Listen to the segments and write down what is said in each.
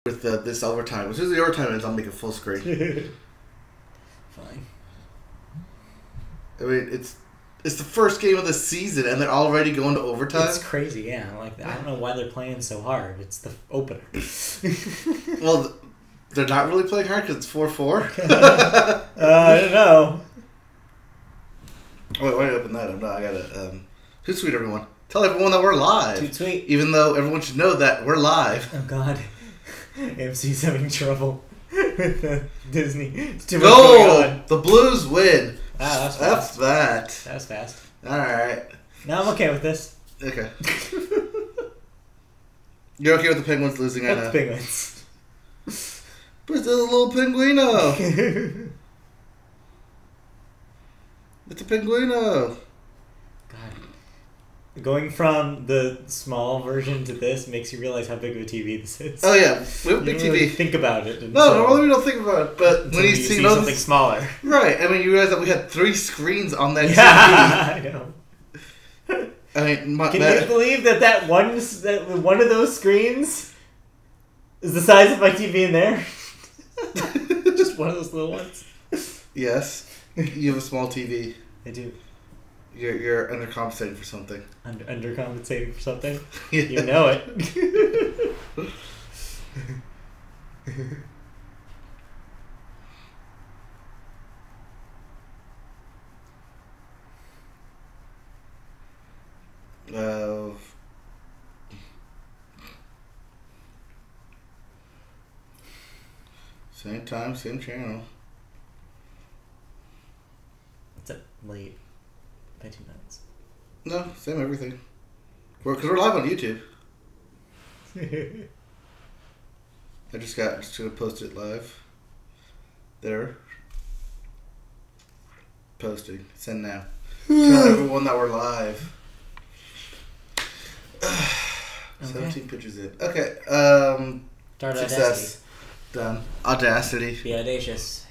with this overtime. As soon as the overtime ends, I'll make it full screen. Fine. I mean, it's the first game of the season, and they're already going to overtime. It's crazy, yeah. Like, I don't know why they're playing so hard. It's the opener. Well, they're not really playing hard because it's 4-4. I don't know. Wait, why did I open that? I gotta. Too sweet, everyone. Tell everyone that we're live. Too sweet. Even though everyone should know that we're live. Oh God, AMC's having trouble with Disney. It's too much Go! going on. The Blues win. Ah, that's F fast. that. That was fast. All right. No, I'm okay with this. Okay. You're okay with the Penguins losing? I know. That's Penguins. But it's a little Penguino. It's a Penguino. God. Going from the small version to this makes you realize how big of a TV this is. Oh yeah, we have a big You don't TV. really think about it. No, normally we don't think about it, but when you see something smaller, right? I mean, you realize that we had 3 screens on that TV. I know. I mean, Can you believe that one of those screens is the size of my TV in there? Just one of those little ones. Yes, you have a small TV. I do. You're undercompensating for something. Undercompensating for something? Yeah. You know it. Same time, same channel. It's up late by 2 minutes. No, same everything. Because we're live on YouTube. I just gonna post it live. There. Posting. Send now. Tell everyone that we're live. 17 pictures in. Okay. Start Success. Audacity. Done. Audacity. Be audacious.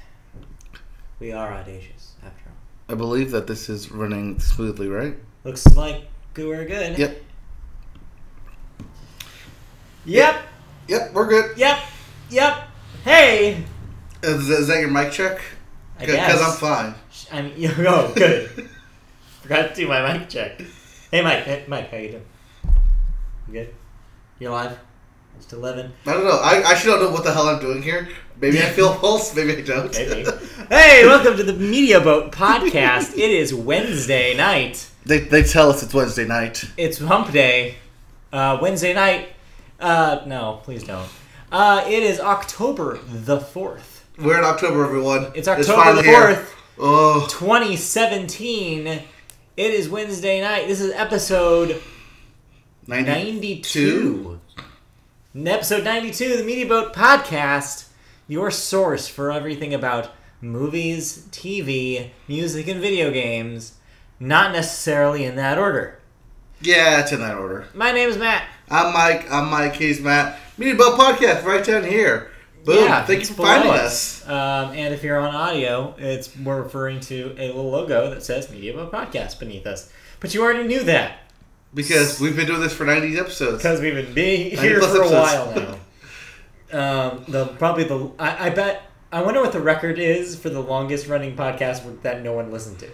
We are audacious, after all. I believe that this is running smoothly, right? Looks like we're good. Yep. Yep. We're good. Yep. Hey! Is that your mic check? I guess. Because I'm fine. Oh, good. Forgot to do my mic check. Hey, Mike. Hey, Mike, how you doing? You good? You alive? Still living? I don't know. I actually don't know what the hell I'm doing here. Maybe I feel a pulse. Maybe I don't. Maybe. Hey, welcome to the Media Boat Podcast. It is Wednesday night. They tell us it's Wednesday night. It's Hump Day. Wednesday night. No, please don't. It is October the 4th. We're in October, everyone. It's October the 4th, Oh. 2017. It is Wednesday night. This is episode 92. Episode 92 of the Media Boat Podcast, your source for everything about movies, TV, music, and video games. Not necessarily in that order. Yeah, it's in that order. My name is Matt. I'm Mike. I'm Mike. He's Matt. Media Boat Podcast right down here. Boom. Yeah, Thank you for finding us. And if you're on audio, we're referring to a little logo that says Media Boat Podcast beneath us. But you already knew that. Because we've been doing this for 90 episodes. Because we've been here for a while now. I wonder what the record is for the longest running podcast that no one listened to.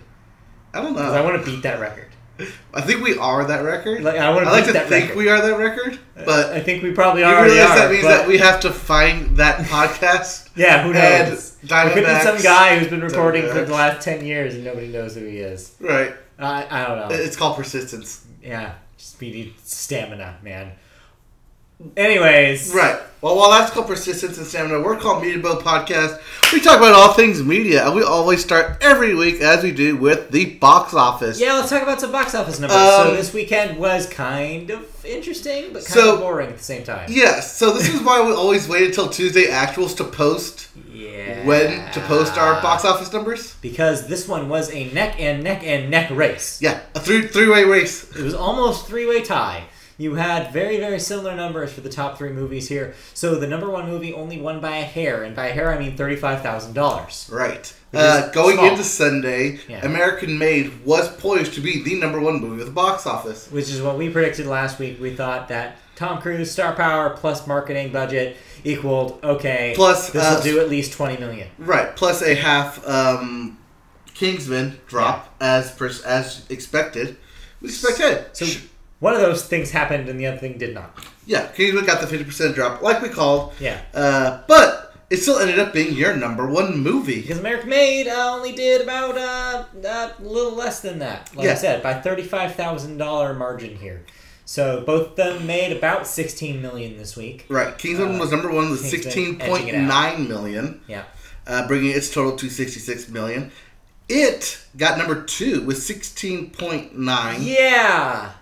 I don't know. Because I want to beat that record. I think we are that record. I like to think we are that record, but I think we probably you already realize are. that means that we have to find that podcast. Yeah, who knows? There could be some guy who's been recording for the last 10 years and nobody knows who he is. Right. I don't know. It's called persistence. Yeah, just need stamina, man. Anyways. Right. Well, while that's called persistence and stamina, we're called Media Boat Podcast. We talk about all things media, and we always start every week, as we do, with the box office. Yeah, let's talk about some box office numbers. So this weekend was kind of interesting, but kind of boring at the same time. Yes. So this is why we always wait until Tuesday actuals to post. Yeah. When to post our box office numbers? Because this one was a neck and neck race. Yeah, a three-way race. It was almost three-way tie. You had very, very similar numbers for the top 3 movies here. So the number 1 movie only won by a hair, and by a hair I mean $35,000. Right. Going small. into Sunday, Yeah. American Made was poised to be the number 1 movie of the box office. Which is what we predicted last week. We thought that Tom Cruise, star power, plus marketing budget equaled, okay, plus this will do at least $20 million. Right, plus a half Kingsman drop as expected. We expected. So one of those things happened and the other thing did not. Yeah, Kingsman got the 50% drop, like we called. Yeah. But it still ended up being your number one movie. Because American Made only did about a little less than that. Like I said, by $35,000 margin here. So both of them made about $16 million this week. Right. Kingsman was number one with $16.9 million. Yeah. Bringing its total to $66 million. It got number two with $16.9. Yeah.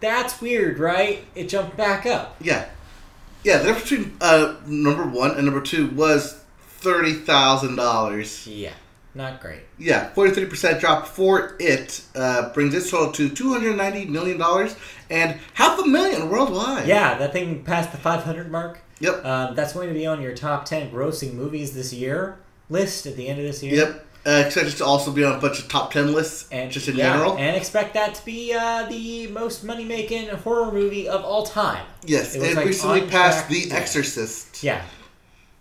That's weird, right? It jumped back up. Yeah. Yeah, the difference between number one and number two was $30,000. Yeah. Not great. Yeah, 43% drop for it. Brings its total to $290 million and $500,000 worldwide. Yeah, that thing passed the 500 mark. Yep. That's going to be on your top 10 grossing movies this year list at the end of this year. Yep. Expect it to also be on a bunch of top 10 lists, and just in general. And expect that to be the most money-making horror movie of all time. Yes, it recently passed The Exorcist. Yeah,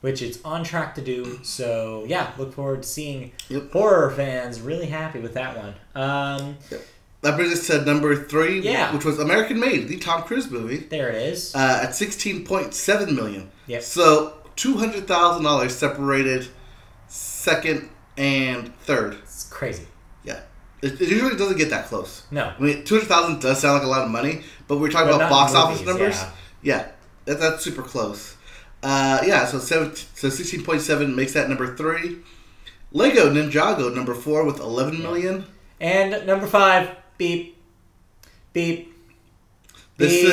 which it's on track to do. So, yeah, look forward to seeing horror fans really happy with that one. That brings us to number 3, Yeah. which was American Made, the Tom Cruise movie. There it is. At $16.7 million. Yep. So, $200,000 separated second and third. It's crazy. Yeah. It usually doesn't get that close. No. I mean, $200,000 does sound like a lot of money, but we're talking about box office numbers. Yeah. That's super close. So 16.7 makes that number 3. Lego Ninjago, number 4 with $11 million. And number 5, beep, beep, This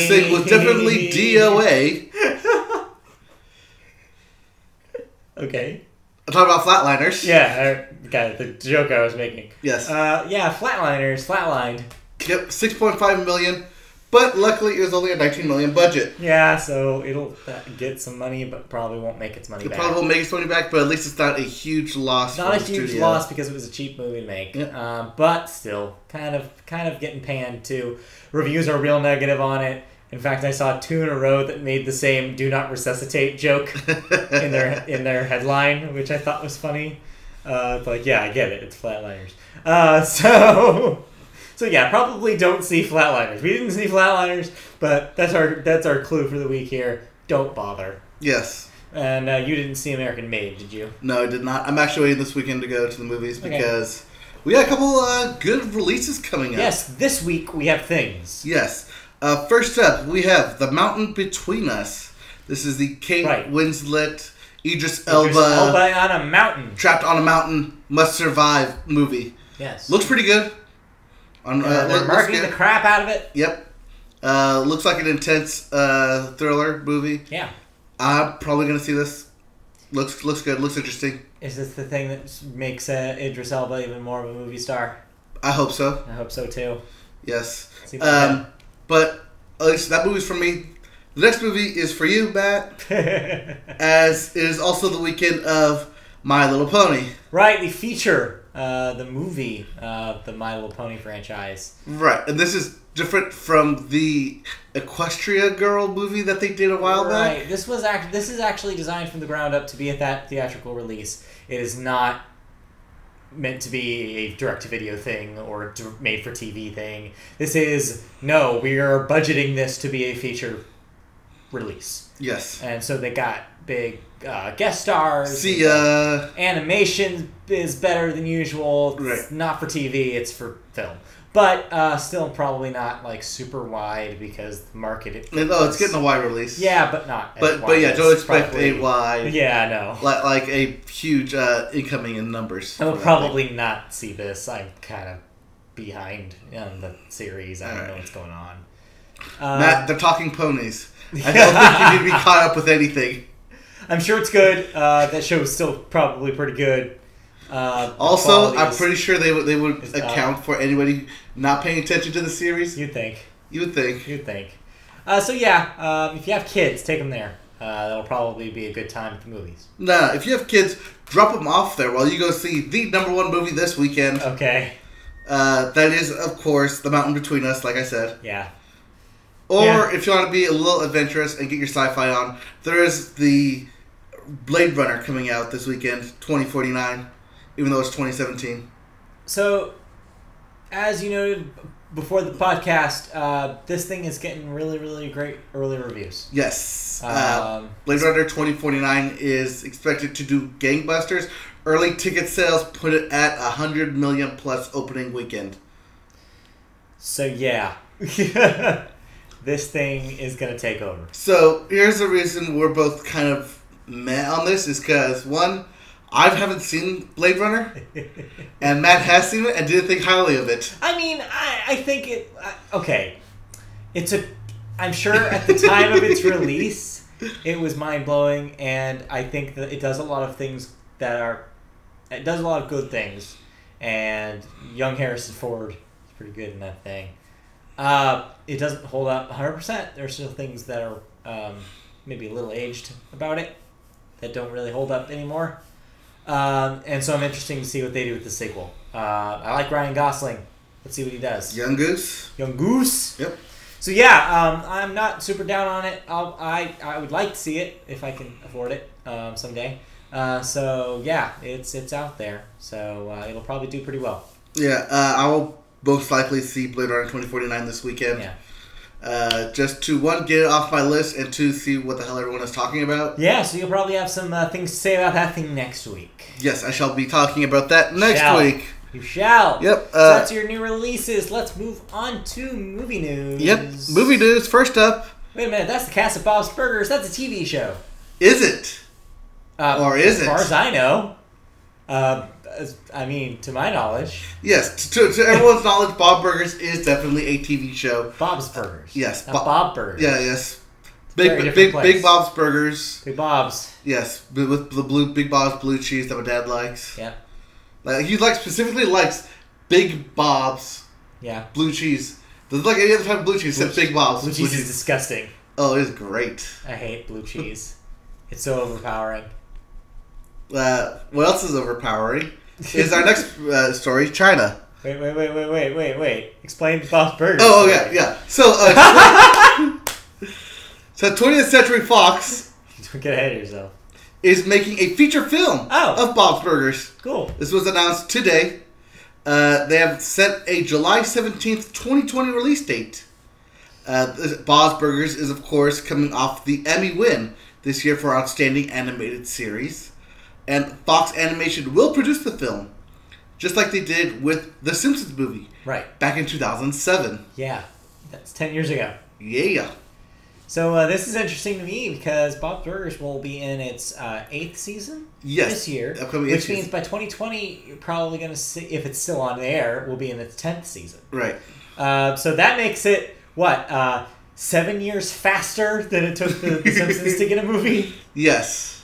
thing was definitely DOA. Okay. I'm talking about Flatliners. Yeah, the joke I was making. Yes. Flatliners, flatlined. Yep, $6.5 million. But luckily, it was only a $19 million budget. Yeah, so it'll get some money, but probably won't make its money back. It probably won't make its money back, but at least it's not a huge loss. Not a huge loss because it was a cheap movie to make. Yep. But still, kind of getting panned too. Reviews are real negative on it. In fact, I saw 2 in a row that made the same "do not resuscitate" joke in their headline, which I thought was funny. But yeah, I get it. It's Flatliners. So yeah, probably don't see Flatliners. We didn't see Flatliners, but that's our clue for the week here. Don't bother. Yes. And you didn't see American Made, did you? No, I did not. I'm actually waiting this weekend to go to the movies because we got a couple good releases coming up. Yes, this week we have things. Yes. First up, we have The Mountain Between Us. This is the Kate Winslet, Idris Elba on a mountain. Trapped on a mountain, must survive movie. Yes. Looks pretty good. They're marketing the crap out of it. Yep. Looks like an intense thriller movie. Yeah. I'm probably going to see this. Looks good. Looks interesting. Is this the thing that makes Idris Elba even more of a movie star? I hope so. I hope so too. Yes. But at least that movie's for me. The next movie is for you, Matt. As it is also the weekend of My Little Pony. Right, the feature, the movie, the My Little Pony franchise. Right, and this is different from the Equestria Girl movie that they did a while back. Right, this is actually designed from the ground up to be at that theatrical release. It is not meant to be a direct-to-video thing or a made-for-TV thing. This is, no, we are budgeting this to be a feature release. Yes. And so they got big guest stars. See ya. Animation is better than usual. It's not for TV, it's for film. But still probably not like super wide because the market... it's getting a wide release. Yeah, but not as wide. But yeah, don't expect a wide... Yeah, no. Like a huge incoming in numbers. I will probably not see this. I'm kind of behind on the series. I don't know what's going on. Matt, they're talking ponies. I don't think you need to be caught up with anything. I'm sure it's good. That show is still probably pretty good. Also, I'm pretty sure they would account for anybody not paying attention to the series. You'd think. You would think. You'd think. So yeah, if you have kids, take them there. That'll probably be a good time at the movies. Nah, if you have kids, drop them off there while you go see the #1 movie this weekend. Okay. That is, of course, The Mountain Between Us, like I said. Yeah. Or if you want to be a little adventurous and get your sci-fi on, there is the Blade Runner coming out this weekend, 2049, even though it's 2017. So, as you noted before the podcast, this thing is getting really, really great early reviews. Yes. Blade Runner 2049 is expected to do gangbusters. Early ticket sales put it at 100 million plus opening weekend. So, yeah. This thing is going to take over. So, here's the reason we're both kind of meh on this is because, one, I haven't seen Blade Runner, and Matt has seen it and didn't think highly of it. I mean, I think it... okay. I'm sure at the time of its release, it was mind-blowing, and I think that it does a lot of things that are... It does a lot of good things, and young Harrison Ford is pretty good in that thing. It doesn't hold up 100%. There are still things that are maybe a little aged about it that don't really hold up anymore. And so I'm interested to see what they do with the sequel. I like Ryan Gosling. Let's see what he does. Young Goose. Yep. So yeah, I'm not super down on it. I would like to see it if I can afford it someday. So yeah, it's out there. So it'll probably do pretty well. Yeah, I will most likely see Blade Runner 2049 this weekend. Yeah. Just to, one, get it off my list, and two, see what the hell everyone is talking about. Yeah, so you'll probably have some things to say about that thing next week. Yes, I shall be talking about that next week. You shall. Yep. So that's your new releases. Let's move on to movie news. Yep, movie news. First up. Wait a minute, that's the cast of Bob's Burgers. That's a TV show. Is it? Or is it? As far as I know. I mean, to my knowledge. Yes, to everyone's knowledge, Bob Burgers is definitely a TV show. Bob's Burgers. Yes. Not Bob Burgers. Yeah, yes. Big Bob's Burgers. Big Bob's. Yes, with the Big Bob's blue cheese that my dad likes. Yeah. Like, he specifically likes Big Bob's blue cheese. There's like any other type of blue cheese except Big Bob's. Blue cheese is disgusting. Oh, it is great. I hate blue cheese. It's so overpowering. What else is overpowering? Is our next story, China. Wait. Explain Bob's Burgers. Oh, yeah. So, so 20th Century Fox... Don't get ahead of yourself. ...is making a feature film of Bob's Burgers. Cool. This was announced today. They have set a July 17th, 2020 release date. Bob's Burgers is, of course, coming off the Emmy win this year for Outstanding Animated Series. And Fox Animation will produce the film, just like they did with the Simpsons movie. Right. Back in 2007. Yeah. That's 10 years ago. Yeah. So this is interesting to me because Bob's Burgers will be in its 8th season this year. Which means by 2020, you're probably going to see, if it's still on the air, will be in its 10th season. Right. So that makes it, 7 years faster than it took the Simpsons to get a movie? Yes.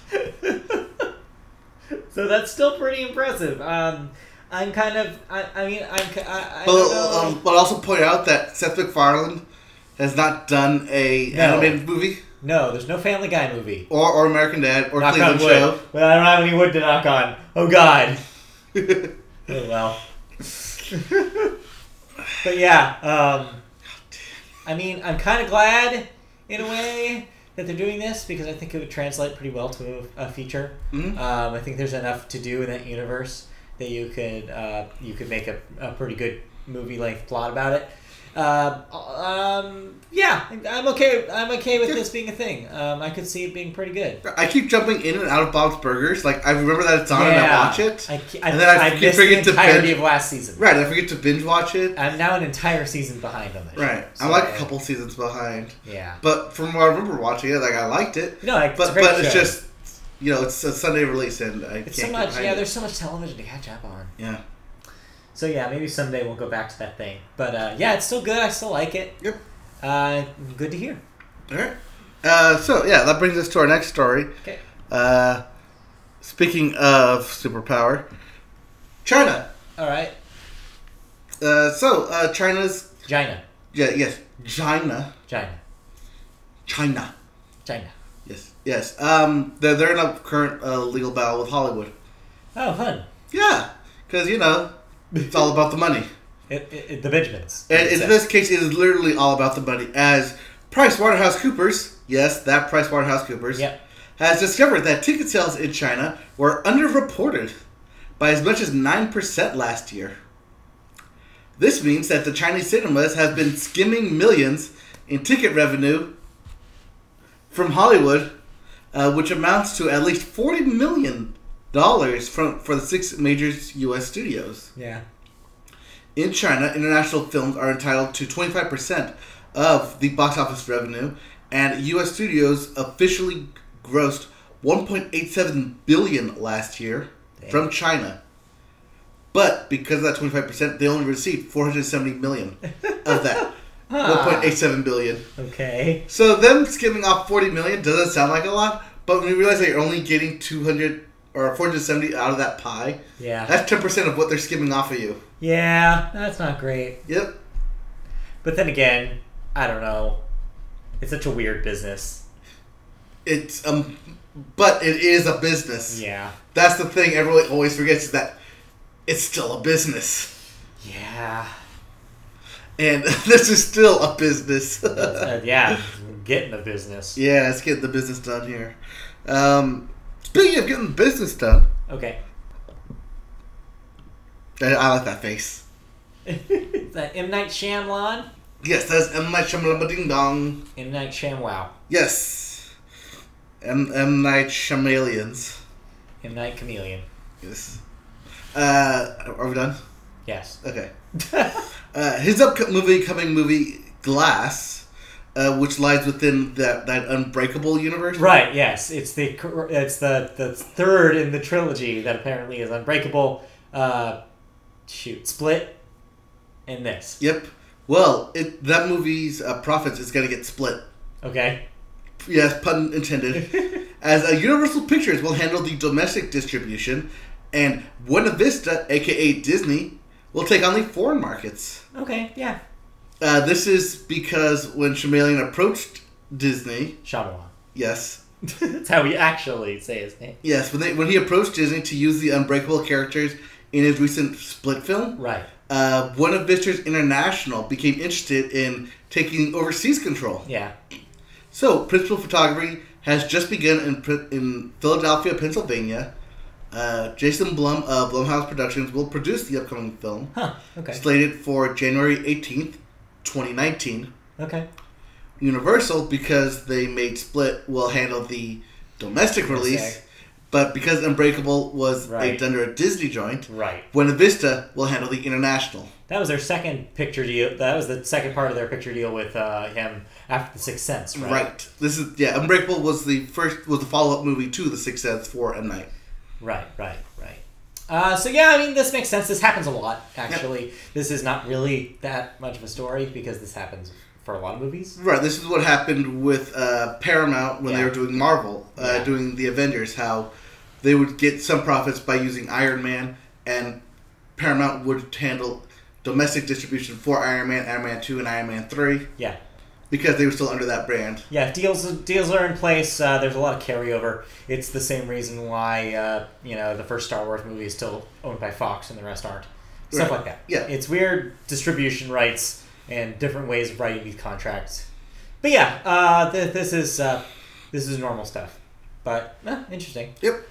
So that's still pretty impressive. I'm kind of, But also point out that Seth MacFarlane has not done a animated movie. No, there's no Family Guy movie. Or American Dad, or knock Cleveland on wood. Show. Well, I don't have any wood to knock on. Oh, God. Oh, well. But yeah, I'm kind of glad, in a way, that they're doing this because I think it would translate pretty well to a feature. Mm-hmm. I think there's enough to do in that universe that you could make a pretty good movie-length plot about it. Yeah, I'm okay with this being a thing. I could see it being pretty good. I keep jumping in and out of Bob's Burgers. Like, I remember that it's on and I watch it. And then I missed the entirety of last season. Right, I forget to binge watch it. I'm now an entire season behind on this. Right, show, so. I'm like a couple seasons behind. Yeah. But from what I remember watching it, like, I liked it. No, it's but a great show. It's just, it's a Sunday release and I can't so much. Yeah, there's so much television to catch up on. Yeah. So yeah, maybe someday we'll go back to that thing. But yeah, it's still good. I still like it. Yep. Good to hear. All right. So yeah, that brings us to our next story. Okay. Speaking of superpower, China. All right. China's. China. Yeah. Yes. China. Yes. They're in a current legal battle with Hollywood. Oh, fun. Yeah, because it's all about the money. The Benjamins. And in this case, it is literally all about the money, as PricewaterhouseCoopers, yes, that PricewaterhouseCoopers, has discovered that ticket sales in China were underreported by as much as 9% last year. This means that the Chinese cinemas have been skimming millions in ticket revenue from Hollywood, which amounts to at least $40 million for the 6 major U.S. studios. Yeah. In China, international films are entitled to 25% of the box office revenue, and U.S. studios officially grossed $1.87 billion last year from China. But because of that 25%, they only received $470 million of that. $1.87 billion. Okay. So them skimming off $40 million doesn't sound like a lot, but when you realize that you're only getting 200 or 470 out of that pie, that's 10% of what they're skimming off of you. Yeah, that's not great. Yep. But then again, I don't know. It's such a weird business. It's but it is a business. Yeah. That's the thing everyone always forgets, is that it's still a business. Yeah. And this is still a business. Yeah, getting the business. Yeah, let's get the business done here. Speaking of getting the business done. Okay. I like that face. Is that M. Night Shyamalan? Yes, that's M. Night Shyamalan Ding Dong. M. Night Shyamalan. Yes. M. Night Shyamalan. M. Night Chameleon. Yes. Are we done? Yes. Okay. His upcoming movie Glass, which lies within that Unbreakable universe. Right. Yes, it's the third in the trilogy that apparently is Unbreakable. Split, and this. Yep. Well, that movie's profits is going to get split. Okay. Yes, pun intended. As Universal Pictures will handle the domestic distribution, and Buena Vista, a.k.a. Disney, will take on the foreign markets. Okay, yeah. This is because when Shyamalan approached Disney... Shyamalan. Yes. That's how we actually say his name. Yes, when he approached Disney to use the Unbreakable characters in his recent Split film... Right. Buena Vista International became interested in taking overseas control. Yeah. So, principal photography has just begun in Philadelphia, Pennsylvania. Jason Blum of Blumhouse Productions will produce the upcoming film. Huh, okay. Slated for January 18th, 2019. Okay. Universal, because they made Split, will handle the domestic release. But because Unbreakable was under a Disney joint, Buena Vista will handle the international. That was their second picture deal. That was the second part of their picture deal with him after The Sixth Sense, right? Right. This is Unbreakable was the follow-up movie to The Sixth Sense for M. Night. Right. So yeah, I mean, this makes sense. This happens a lot, actually. Yep. This is not really that much of a story because this happens for a lot of movies. Right. This is what happened with Paramount when they were doing Marvel, doing the Avengers. How they would get some profits by using Iron Man, and Paramount would handle domestic distribution for Iron Man, Iron Man 2, and Iron Man 3. Yeah. Because they were still under that brand. Yeah, deals are in place. There's a lot of carryover. It's the same reason why the first Star Wars movie is still owned by Fox and the rest aren't. Stuff like that. Yeah, it's weird distribution rights and different ways of writing these contracts. But yeah, this is normal stuff. But interesting. Yep.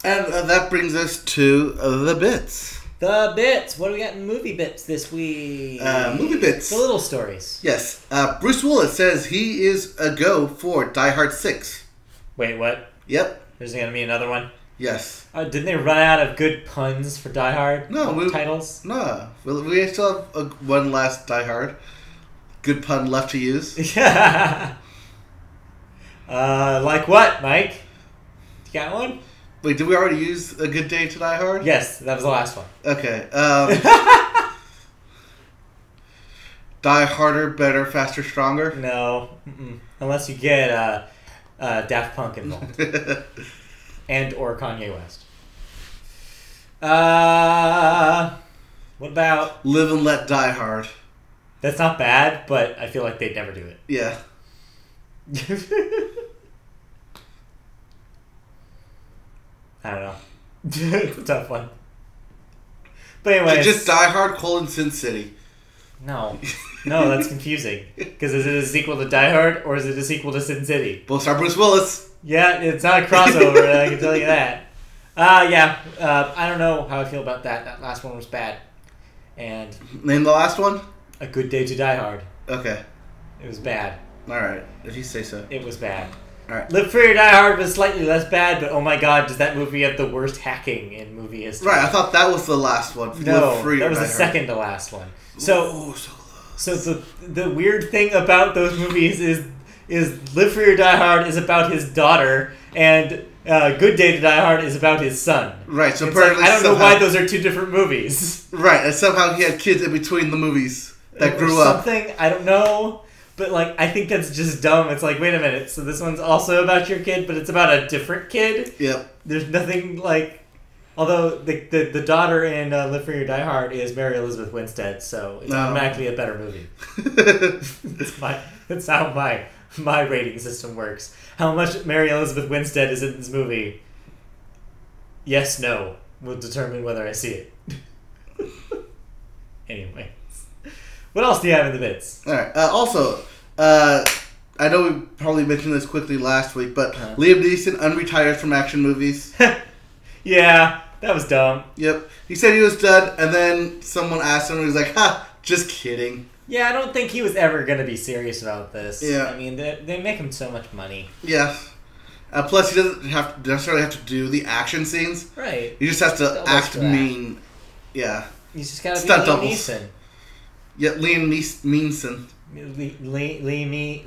And that brings us to the bits. The bits. What do we got in movie bits this week? Movie bits. The little stories. Yes. Bruce Willis says he is a go for Die Hard 6. Wait, what? Yep. There's going to be another one? Yes. Didn't they run out of good puns for Die Hard? Titles? No. We still have one last Die Hard. Good pun left to use. Yeah. Like what, Mike? You got one? Wait, did we already use A Good Day to Die Hard? Yes, that was the last one. Okay. Die Harder, Better, Faster, Stronger? No. Unless you get Daft Punk involved. And or Kanye West. What about... Live and Let Die Hard. That's not bad, but I feel like they'd never do it. Yeah. I don't know. It's a tough one. But anyway, just Die Hard: Sin City. No, that's confusing. Because is it a sequel to Die Hard or is it a sequel to Sin City? Both star Bruce Willis. Yeah, it's not a crossover. I can tell you that. I don't know how I feel about that. That last one was bad. And name the last one. A Good Day to Die Hard. Okay. It was bad. All right, if you say so. It was bad. All right. Live Free or Die Hard was slightly less bad, but oh my god, does that movie have the worst hacking in movie history? Right, I thought that was the last one. No, Live Free that was the second to last one. So the weird thing about those movies is Live Free or Die Hard is about his daughter, and Good Day to Die Hard is about his son. Right, so I don't know why those are two different movies. Right, and somehow he had kids in between the movies that grew up. Something, I don't know. But, I think that's just dumb. It's like, wait a minute, so this one's also about your kid, but it's about a different kid? Yep. There's nothing, although the daughter in Live Free or Die Hard is Mary Elizabeth Winstead, so it's automatically a better movie. That's how my rating system works. How much Mary Elizabeth Winstead is in this movie, yes, no, will determine whether I see it. Anyway. What else do you have in the bits? All right. Also, I know we probably mentioned this quickly last week, but Liam Neeson unretired from action movies. Yeah, that was dumb. Yep. He said he was done, and then someone asked him, and he was like, "Ha, just kidding." Yeah, I don't think he was ever going to be serious about this. Yeah. I mean, they make him so much money. Yeah. Plus, he doesn't necessarily have to do the action scenes. Right. He just has to act mean. Yeah. He's just got to be Liam Neeson. Yeah, Liam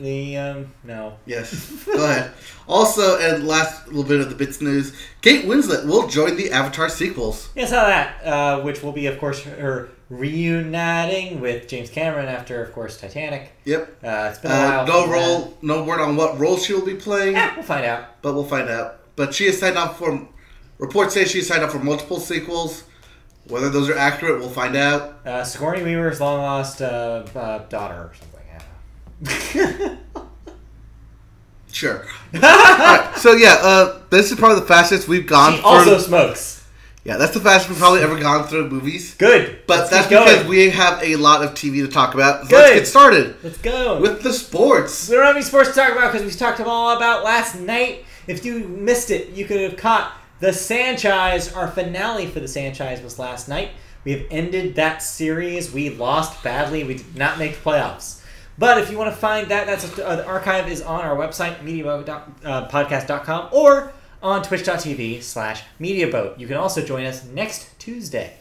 Neeson. No. Yes. Go ahead. Also, and last little bit of the bits news, Kate Winslet will join the Avatar sequels. Yeah, I saw that, which will be, of course, her reuniting with James Cameron after, of course, Titanic. Yep. It's been a while. No word on what role she will be playing. Yeah, we'll find out. But we'll find out. But she has signed up for, reports say she has signed up for multiple sequels. Whether those are accurate, we'll find out. Sigourney Weaver's long-lost daughter or something. Sure. Right, so, this is probably the fastest we've gone through. She also smokes. Yeah, that's the fastest we've probably ever gone through movies. Good. But that's because we have a lot of TV to talk about. So Good. Let's get started. Let's go. With the sports. We don't have any sports to talk about because we talked all about last night. If you missed it, you could have caught the Sanchez. Our finale for the Sanchez was last night. We have ended series. We lost badly. We did not make the playoffs. But if you want to find that, the archive is on our website, MediaBoat.podcast.com, or on twitch.tv/MediaBoat. You can also join us next Tuesday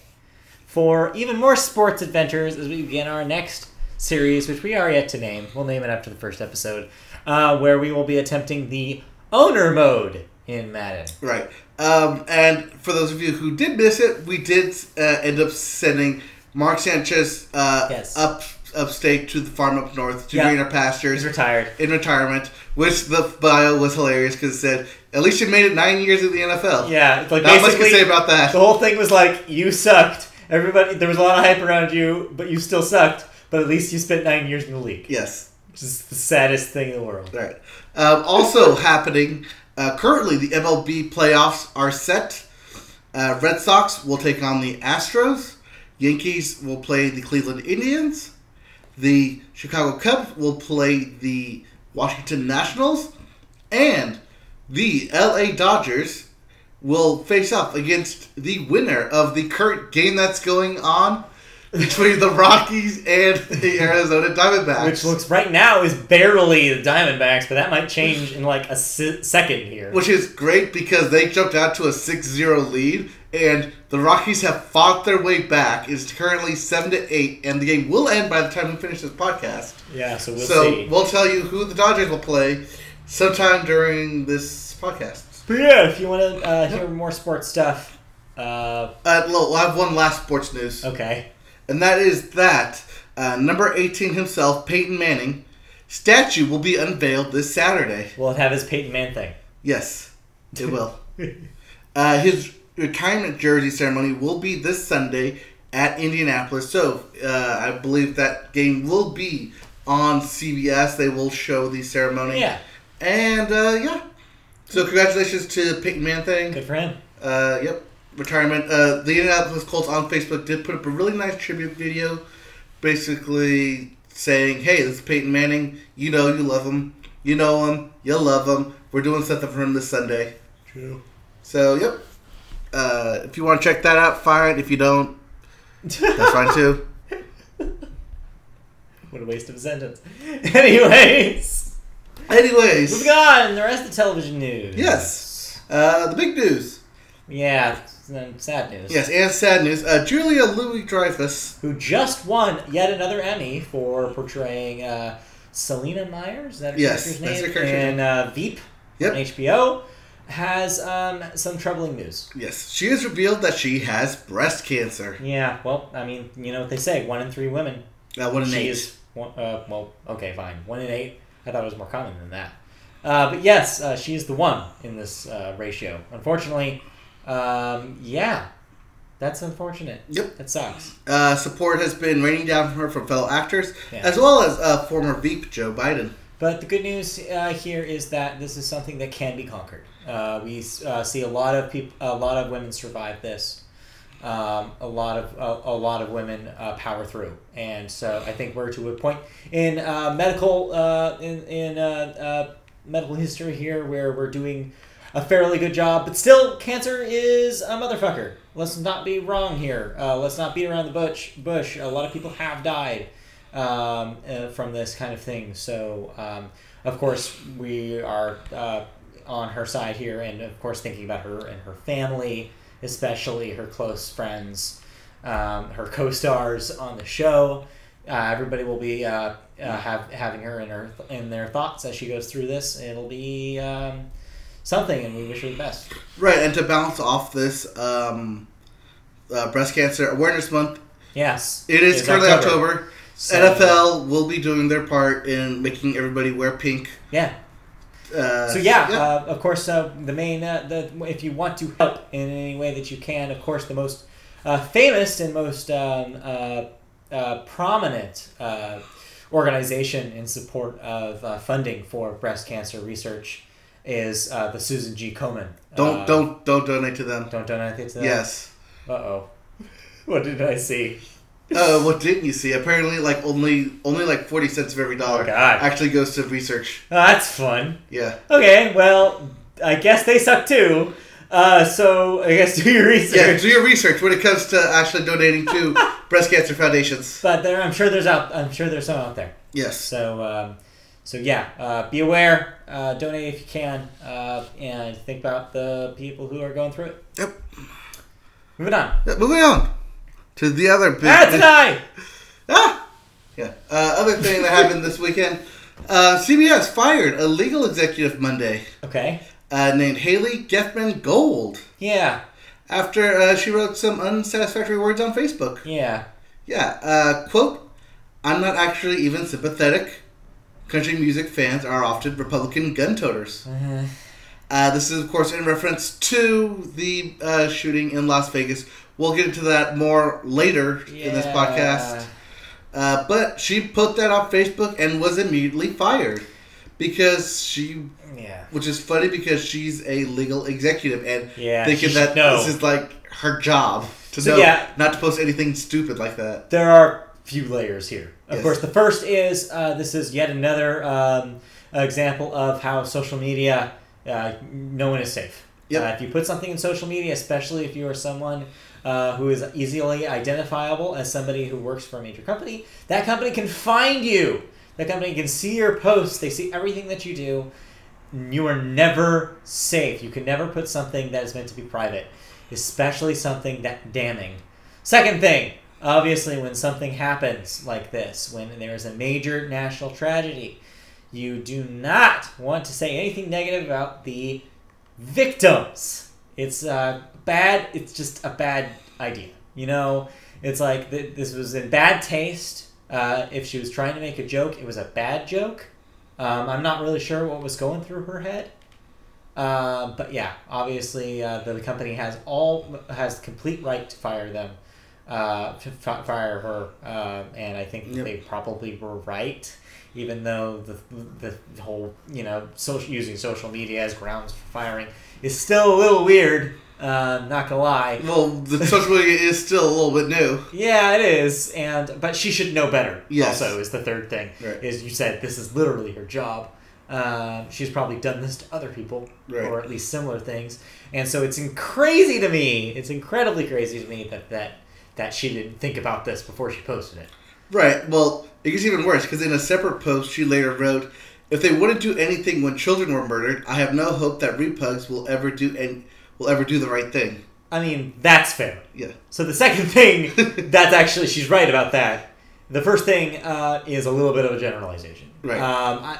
for even more sports adventures as we begin our next series, which we are yet to name. We'll name it after the first episode, where we will be attempting the owner mode in Madden. Right. And for those of you who did miss it, we did end up sending Mark Sanchez upstate to the farm up north to greener pastures. He's retired. In retirement, which the bio was hilarious because it said, at least you made it 9 years in the NFL. Yeah. Not much to say about that. The whole thing was you sucked. Everybody, there was a lot of hype around you, but you still sucked. But at least you spent 9 years in the league. Yes. Which is the saddest thing in the world. Right. Also happening... currently, the MLB playoffs are set. Red Sox will take on the Astros. Yankees will play the Cleveland Indians. The Chicago Cubs will play the Washington Nationals. And the LA Dodgers will face off against the winner of the current game that's going on between the Rockies and the Arizona Diamondbacks. Which looks right now is barely the Diamondbacks, but that might change in a second here. Which is great because they jumped out to a 6-0 lead, and the Rockies have fought their way back. It's currently 7-8, and the game will end by the time we finish this podcast. Yeah, so we'll see. So we'll tell you who the Dodgers will play sometime during this podcast. But yeah, if you want to hear more sports stuff... we'll have one last sports news. Okay. And that is that number 18 himself, Peyton Manning, statue will be unveiled this Saturday. Will it have his Peyton Man thing? Yes, it will. His retirement jersey ceremony will be this Sunday at Indianapolis. So I believe that game will be on CBS. They will show the ceremony. Yeah. And so congratulations to the Peyton Man thing. Good for him. Yep. Retirement. The Indianapolis Colts on Facebook did put up a really nice tribute video basically saying, "Hey, this is Peyton Manning. You know you love him. You know him. You love him. We're doing something for him this Sunday." True. So, yep. If you want to check that out, fine. If you don't, that's fine too. What a waste of a sentence. Anyways. Moving on. The rest of television news. Yes. The big news. Yeah. Sad news. Yes, and sad news. Julia Louis-Dreyfus, who just won yet another Emmy for portraying Selena Myers. Is that her character's name? That's her character's name. Veep on HBO. Has some troubling news. Yes, she has revealed that she has breast cancer. Yeah, well, I mean, you know what they say, 1 in 3 women. 1 in 8. Is well, okay, fine. 1 in 8. I thought it was more common than that. But yes, she is the one in this ratio. Unfortunately, yeah, that's unfortunate. Yep. That sucks. Support has been raining down from her from fellow actors, as well as former Veep Joe Biden. But the good news here is that this is something that can be conquered. We see a lot of women survive this. A lot of women power through, and so I think we're to a point in medical medical history here where we're doing a fairly good job. But still, cancer is a motherfucker. Let's not be wrong here. Let's not beat around the bush. A lot of people have died from this kind of thing. So, of course, we are on her side here, and of course thinking about her and her family, especially her close friends, her co-stars on the show. Everybody will be having her in their thoughts as she goes through this. It'll be something, and we wish her the best. Right, and to balance off this Breast Cancer Awareness Month, yes, it is currently October. So, NFL will be doing their part in making everybody wear pink. Yeah. Of course, the main if you want to help in any way that you can, of course, the most famous and most prominent organization in support of funding for breast cancer research is the Susan G. Komen. Don't donate to them. Don't donate to them. Yes. Uh-oh. What did I see? What didn't you see? Apparently, only 40 cents of every dollar actually goes to research. That's fun. Yeah. Okay, well, I guess they suck too. So I guess do your research. Yeah, do your research when it comes to actually donating to breast cancer foundations. But I'm sure there's some out there. Yes. So be aware. Donate if you can, and think about the people who are going through it. Yep. Moving on. Yeah, moving on. To the other big... Yeah. Other thing that happened this weekend. CBS fired a legal executive Monday. Okay. Named Haley Geffman Gold. Yeah. After she wrote some unsatisfactory words on Facebook. Yeah. Yeah. Quote, "I'm not actually even sympathetic. Country music fans are often Republican gun toters." This is, of course, in reference to the shooting in Las Vegas. We'll get into that more later in this podcast. But she put that on Facebook and was immediately fired. Because which is funny because she's a legal executive and thinking that this is like her job to know not to post anything stupid like that. There are a few layers here. Of course, the first is this is yet another example of how social media, no one is safe. Yep. If you put something in social media, especially if you are someone who is easily identifiable as somebody who works for a major company, that company can find you. That company can see your posts. They see everything that you do. You are never safe. You can never put something that is meant to be private, especially something that damning. Second thing, obviously, when something happens like this, when there is a major national tragedy, you do not want to say anything negative about the victims. It's bad. It's just a bad idea. You know, it's like this was in bad taste. If she was trying to make a joke, it was a bad joke. I'm not really sure what was going through her head. But yeah, obviously the company has complete right to fire them, fire her, and I think they probably were right. Even though the whole using social media as grounds for firing is still a little weird. Not gonna lie. Well, the social media is still a little bit new. Yeah, it is, but she should know better. Yes. Also, is the third thing. Right. Is you said this is literally her job. She's probably done this to other people, right. or at least similar things, and so it's crazy to me. It's incredibly crazy to me that she didn't think about this before she posted it. Right. Well, it gets even worse because in a separate post, she later wrote, "If they wouldn't do anything when children were murdered, I have no hope that repugs will ever do the right thing." I mean, that's fair. Yeah. So the second thing, that's actually, she's right about that. The first thing is a little bit of a generalization. Right. I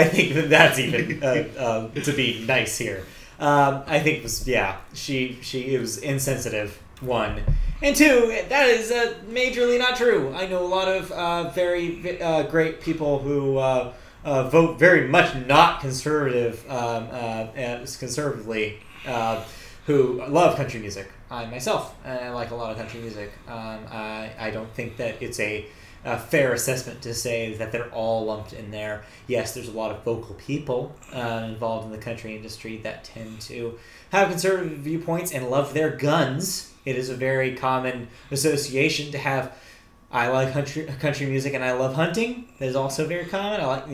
think that's even to be nice here. I think it was it was insensitive. 1 and 2. That is majorly not true. I know a lot of very great people who vote very much not conservative, conservatively, who love country music. I myself, I like a lot of country music. I don't think that it's a fair assessment to say that they're all lumped in there. Yes, there's a lot of vocal people involved in the country industry that tend to have conservative viewpoints and love their guns. It is a very common association to have. I like country music and I love hunting. That is also very common. I like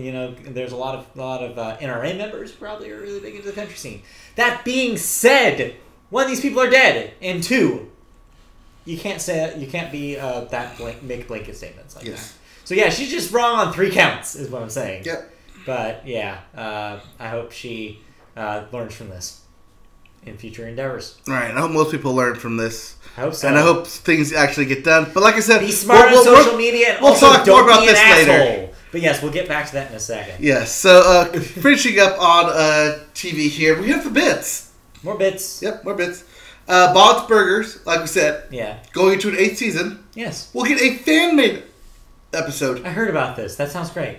there's a lot of NRA members probably are really big into the country scene. That being said, 1, these people are dead, and 2, you can't be make blanket statements like that. So yeah, she's just wrong on 3 counts, is what I'm saying. Yep. But yeah, I hope she learns from this in future endeavors. Right. I hope most people learn from this. I hope so. And I hope things actually get done. But like I said, be smart on social media, and we'll also talk don't more about be this an later. asshole. But yes, we'll get back to that in a second. Yes. So finishing up on TV here, we have the bits. More bits. Yep, more bits. Bob's Burgers, like we said, going into an 8th season. Yes. We'll get a fan-made episode. I heard about this. That sounds great.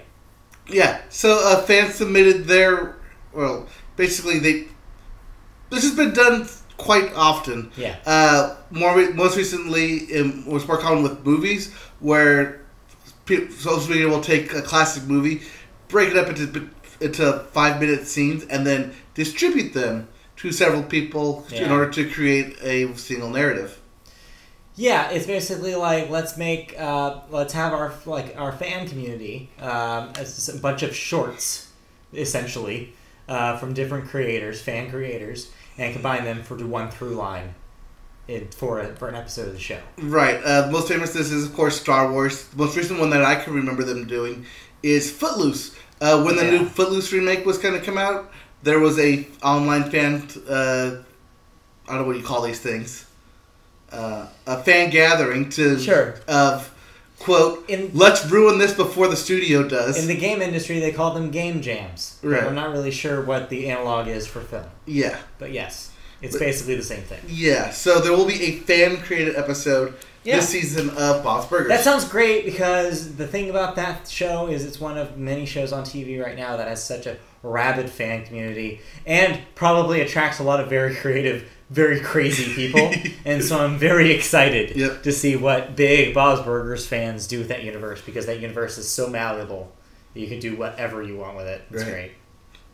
Yeah. So fans submitted their, basically this has been done quite often. Yeah. Most recently, it was more common with movies, where social media will take a classic movie, break it up into 5-minute scenes, and then distribute them to several people in order to create a single narrative. Yeah, it's basically like let's have our fan community, as a bunch of shorts, essentially, from different fan creators, and combine them for one through line for an episode of the show. Right. The most famous this is, of course, Star Wars. The most recent one that I can remember them doing is Footloose. When the new Footloose remake was going to come out, there was a online fan, I don't know what you call these things, a fan gathering of, quote, let's ruin this before the studio does. In the game industry, they call them game jams. Right. I'm not really sure what the analog is for film. Yeah. But yes, it's basically the same thing. Yeah, so there will be a fan-created episode this season of Bob's Burgers. That sounds great, because the thing about that show is it's one of many shows on TV right now that has such a rabid fan community and probably attracts a lot of very creative, very crazy people. And so I'm very excited to see what big Bob's Burgers fans do with that universe, because that universe is so malleable that you can do whatever you want with it. It's great.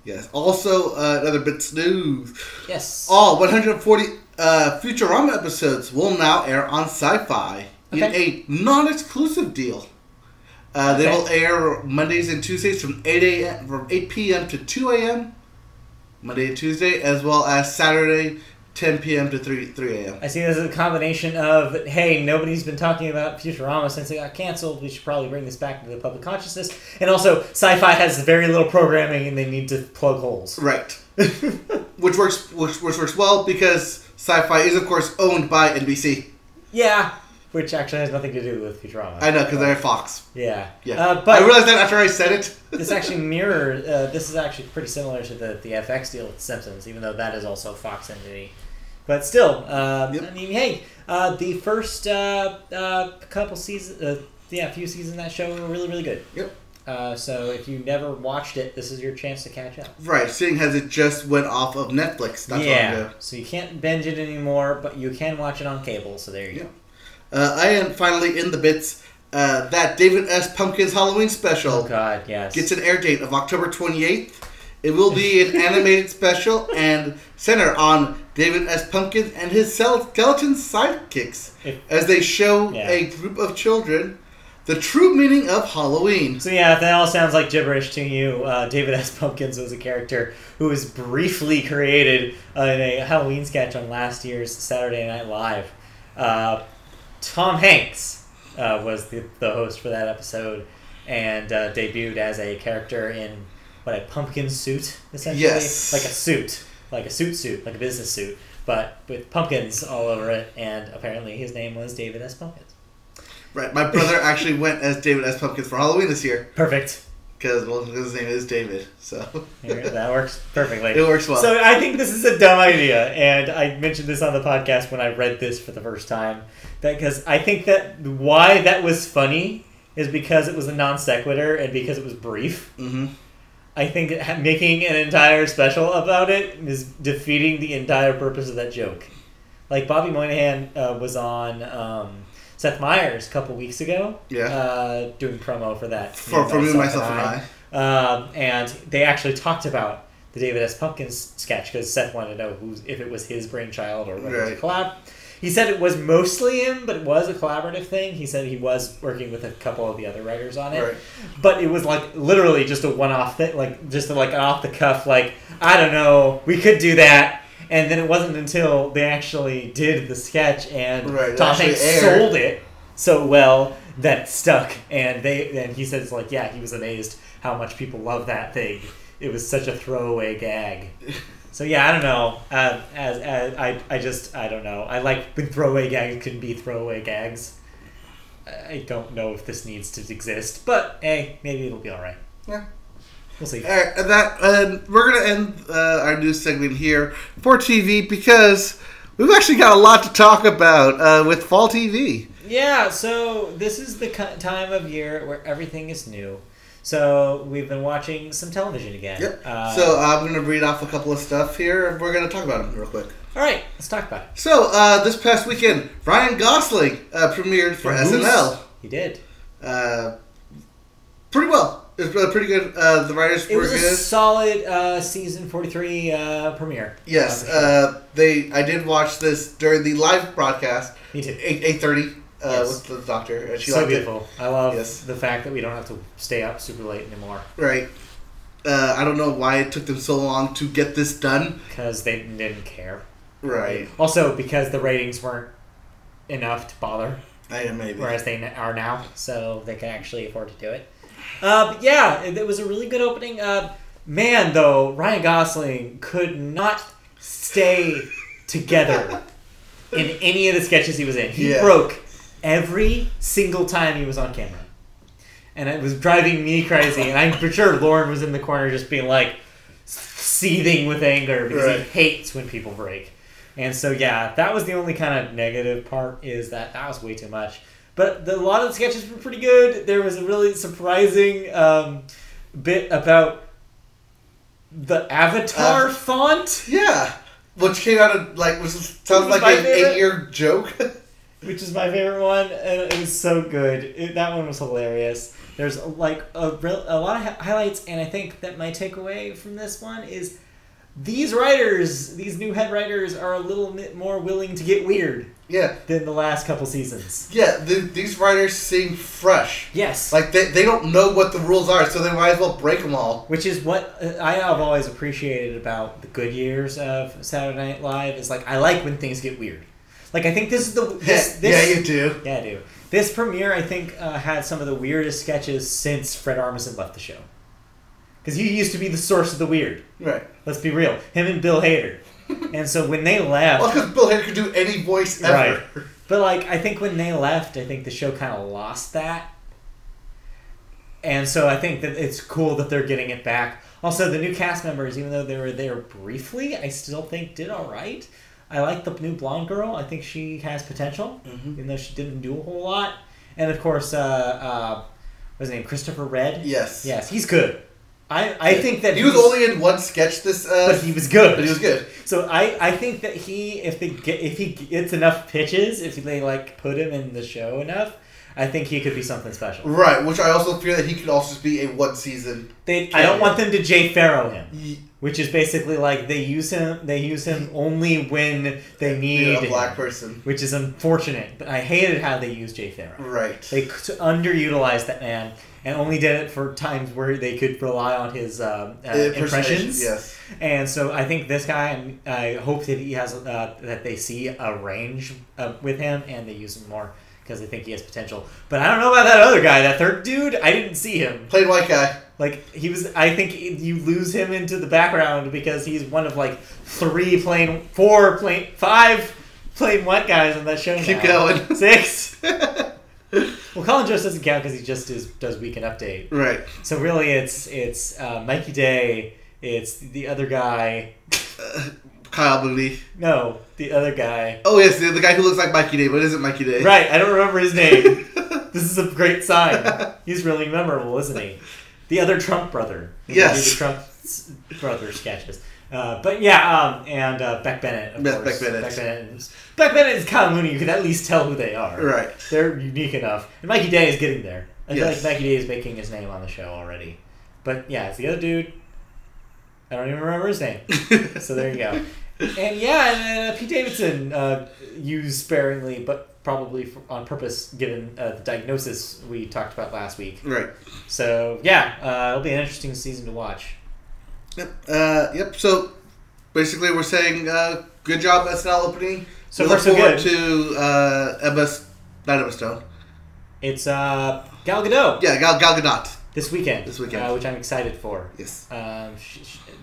Yes. Also, another bits news. Yes. All 140 Futurama episodes will now air on Sci-Fi in a non-exclusive deal. They will air Mondays and Tuesdays from 8 p.m. to 2 a.m. Monday and Tuesday, as well as Saturday 10 p.m. to 3 a.m. I see this as a combination of, hey, nobody's been talking about Futurama since it got canceled. We should probably bring this back into the public consciousness. And also, Sci-Fi has very little programming, and they need to plug holes. Right. which works well, because Sci-Fi is, of course, owned by NBC. Yeah. Which actually has nothing to do with Futurama. I know, because they're Fox. Yeah. But I realized that after I said it. This actually this is actually pretty similar to the FX deal with Simpsons, even though that is also a Fox entity. But still, I mean, hey, the first couple seasons, few seasons of that show were really, really good. Yep. So if you never watched it, this is your chance to catch up. Right, seeing as it just went off of Netflix. That's what so you can't binge it anymore, but you can watch it on cable, so there you go. I am finally in the bits that David S. Pumpkins Halloween special gets an air date of October 28th. It will be an animated special and center on David S. Pumpkins and his skeleton sidekicks as they show a group of children the true meaning of Halloween. So yeah, if that all sounds like gibberish to you, David S. Pumpkins was a character who was briefly created in a Halloween sketch on last year's Saturday Night Live. Tom Hanks was the host for that episode and debuted as a character in a pumpkin suit, essentially? Yes. Like a suit. Like a suit, like a business suit, but with pumpkins all over it, and apparently his name was David S. Pumpkins. Right. My brother actually went as David S. Pumpkins for Halloween this year. Perfect. Because his name is David, so... That works perfectly. It works well. So I think this is a dumb idea, and I mentioned this on the podcast when I read this for the first time, because I think that why that was funny is because it was a non sequitur and because it was brief. Mm-hmm. I think making an entire special about it is defeating the entire purpose of that joke. Like, Bobby Moynihan was on Seth Meyers a couple weeks ago, doing promo for that. For Me, Myself, and I. And they actually talked about the David S. Pumpkins sketch, because Seth wanted to know if it was his brainchild or whether it was a collab. He said it was mostly him, but it was a collaborative thing. He said he was working with a couple of the other writers on it. Right. But it was like literally just a one-off thing, like just an off-the-cuff, like, I don't know, we could do that. And then it wasn't until they actually did the sketch and Tom Hanks sold it so well that it stuck. And he says, like, yeah, he was amazed how much people love that thing. It was such a throwaway gag. So yeah, I don't know. I don't know. I like when throwaway gags can be throwaway gags. I don't know if this needs to exist, but hey, maybe it'll be all right. Yeah, we'll see. All right, we're gonna end our news segment here for TV because we've actually got a lot to talk about with fall TV. Yeah, so this is the time of year where everything is new. So we've been watching some television again. Yep. So I'm going to read off a couple of stuff here, and we're going to talk about them real quick. All right, let's talk about it. So this past weekend, Ryan Gosling premiered for SNL. He did. Pretty well. It was pretty good. The writers were good. It was a solid season 43 premiere. Yes. I did watch this during the live broadcast. Me too. 8:30. With the doctor. And she so liked beautiful. It. I love the fact that we don't have to stay up super late anymore. Right. I don't know why it took them so long to get this done. Because they didn't care. Right. Also, because the ratings weren't enough to bother. Maybe. Whereas they are now, so they can actually afford to do it. But yeah, it was a really good opening. Man, though, Ryan Gosling could not stay together in any of the sketches he was in. He broke every single time he was on camera. And it was driving me crazy. And I'm for sure Lauren was in the corner just being like seething with anger because he hates when people break. And so, yeah, that was the only kind of negative part is that was way too much. But a lot of the sketches were pretty good. There was a really surprising bit about the Avatar font. Yeah. Which came out of, sounds like an 8-year joke. Which is my favorite one, and it was so good. That one was hilarious. There's a lot of highlights, and I think that my takeaway from this one is these new head writers, are a little bit more willing to get weird. Yeah. Than the last couple seasons. Yeah, these writers seem fresh. Yes. Like they don't know what the rules are, so they might as well break them all. Which is what I have always appreciated about the good years of Saturday Night Live. Is I like when things get weird. Like, I think this is yeah, you do. Yeah, I do. This premiere, I think, had some of the weirdest sketches since Fred Armisen left the show. Because he used to be the source of the weird. Right. Let's be real. Him and Bill Hader. And so when they left... Well, because Bill Hader could do any voice ever. Right. But, I think when they left, I think the show kind of lost that. And so I think that it's cool that they're getting it back. Also, the new cast members, even though they were there briefly, I still think did all right. I like the new blonde girl. I think she has potential, even though she didn't do a whole lot. And of course, what's his name? Christopher Red. Yes. Yes, he's good. I think that he was only in one sketch this. But he was good. But he was good. So I think that if he gets enough pitches, if they put him in the show enough, I think he could be something special. Right, which I also fear that he could also be a one season. I don't want them to Jay Farrow him, which is basically like they use him only when they need a black person, which is unfortunate. But I hated how they used Jay Farrow. Right, they underutilized that man and only did it for times where they could rely on his impressions. Yes, and so I think this guy, I hope that he has that they see a range with him and they use him more. Because I think he has potential. But I don't know about that other guy. That third dude, I didn't see him. Plain white guy. Like, he was... I think you lose him into the background because he's one of, like, 5 plain white guys on that show Keep now. going. 6. Well, Colin Jost doesn't count because he just does Weekend Update. Right. So really, it's Mikey Day. It's the other guy... Kyle Mooney. No, the other guy. Oh, yes, the guy who looks like Mikey Day, but isn't Mikey Day. Right, I don't remember his name. This is a great sign. He's really memorable, isn't he? The other Trump brother. Yes. The Trump brother sketches. But yeah, and Beck Bennett, of course. Beck Bennett and Kyle Mooney, you can at least tell who they are. Right. They're unique enough. And Mikey Day is getting there. I feel like Mikey Day is making his name on the show already. But yeah, it's the other dude. I don't even remember his name. So there you go. And yeah, Pete Davidson used sparingly, but probably on purpose, given the diagnosis we talked about last week. Right. So yeah, it'll be an interesting season to watch. Yep. Yep. So basically, we're saying good job SNL opening. So far, so good. To not Emma Stone. It's Gal Gadot. Yeah, Gal Gadot. This weekend, which I'm excited for. Yes.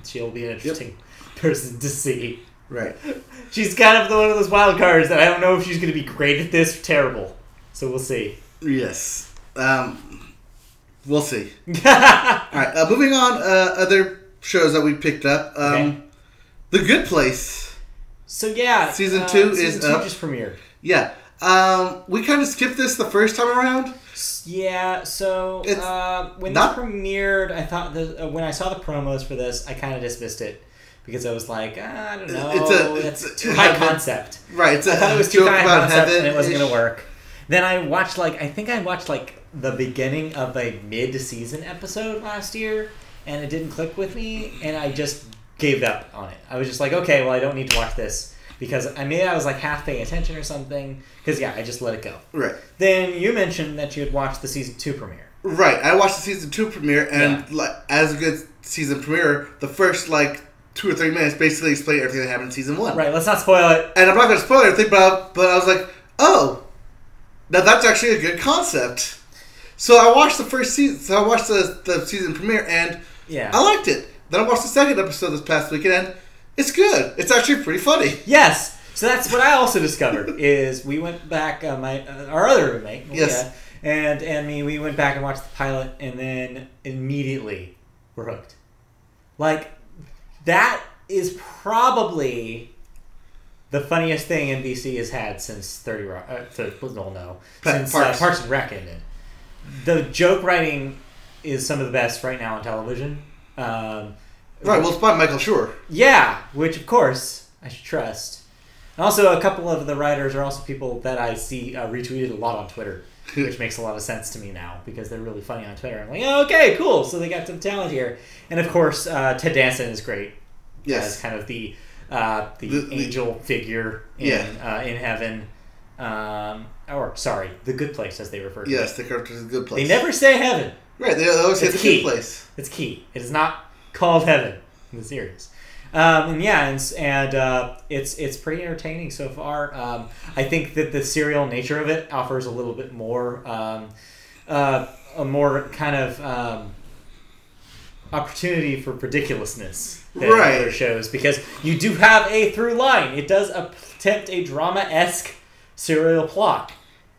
She'll be an interesting person to see. Right. She's kind of one of those wild cards that I don't know if she's going to be great at this or terrible. So we'll see. Yes. We'll see. All right. Moving on. Other shows that we picked up. The Good Place. So yeah, season 2 just premiered. Yeah. We kind of skipped this the first time around. Yeah, so when this premiered, I thought when I saw the promos for this, I kind of dismissed it because I was like, I don't know, it's too high concept. Right, I thought it was too high concept and it wasn't going to work. Then I watched the beginning of a mid-season episode last year, and it didn't click with me, and I just gave up on it. I was just like, okay, well, I don't need to watch this. Because I was like half paying attention or something. Because I just let it go. Right. Then you mentioned that you had watched the season 2 premiere. Right. I watched the season 2 premiere, and as a good season premiere, the first 2 or 3 minutes basically explain everything that happened in season 1. Right. Let's not spoil it. And I'm not going to spoil everything, but I was like, oh, now that's actually a good concept. So I watched the first season. So I watched the season premiere, and I liked it. Then I watched the second episode this past weekend, and it's good. It's actually pretty funny. Yes. So that's what I also discovered is we went back, our other roommate, and me, we went back and watched the pilot, and then immediately we're hooked. That is probably the funniest thing NBC has had since 30 Rock. Since Parks and Rec ended. The joke writing is some of the best right now on television. Right, well, it's by Michael Schur. Yeah, which, of course, I should trust. And also, a couple of the writers are also people that I see retweeted a lot on Twitter, which makes a lot of sense to me now, because they're really funny on Twitter. I'm like, oh, okay, cool, so they got some talent here. And, of course, Ted Danson is great. Yes. As kind of the angel figure in heaven. The Good Place, as they refer to it. Yes, the character is The Good Place. They never say heaven. Right, they always say The Good Place. It's key. It is not called heaven in the series. It's pretty entertaining so far. I think that the serial nature of it offers a little bit more a more kind of opportunity for ridiculousness than other shows, because you do have a through line. It does attempt a drama-esque serial plot.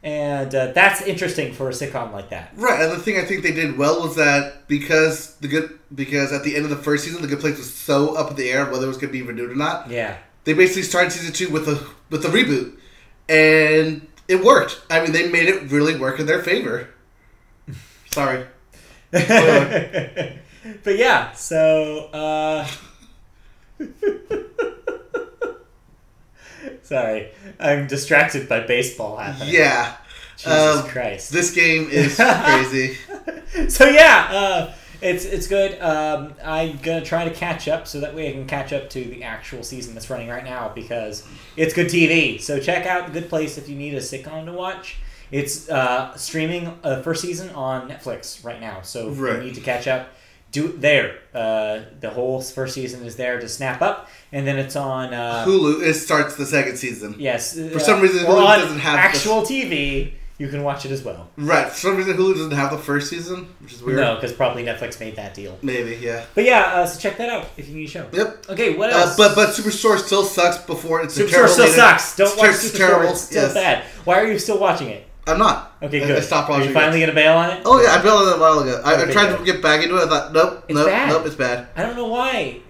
And that's interesting for a sitcom like that. Right, and the thing I think they did well was that because at the end of the first season, The Good Place was so up in the air whether it was going to be renewed or not. Yeah. They basically started season 2 with a reboot, and it worked. I mean, they made it really work in their favor. Sorry. But yeah, so sorry, I'm distracted by baseball happening. Yeah. Jesus Christ. This game is crazy. So yeah, it's good. I'm gonna try to catch up so that way I can catch up to the actual season that's running right now because it's good TV. So check out The Good Place if you need a sitcom to watch. It's streaming first season on Netflix right now. So if you need to catch up, do it there. The whole first season is there to snap up, and then it's on Hulu. It starts the second season. Yes, for some reason Hulu doesn't have actual TV. You can watch it as well. Right. For some reason Hulu doesn't have the first season, which is weird. No, because probably Netflix made that deal. Maybe, yeah. But yeah, so check that out if you need a show. Yep. Okay, what else? But Superstore still sucks before it's Superstore still sucks. Don't watch Superstore. Terrible. It's still bad. Why are you still watching it? I'm not. Okay, good. I stopped watching it. Are you finally going to bail on it? Oh, yeah. I bailed on it a while ago. I tried to get back into it. I thought, nope, it's bad. I don't know why.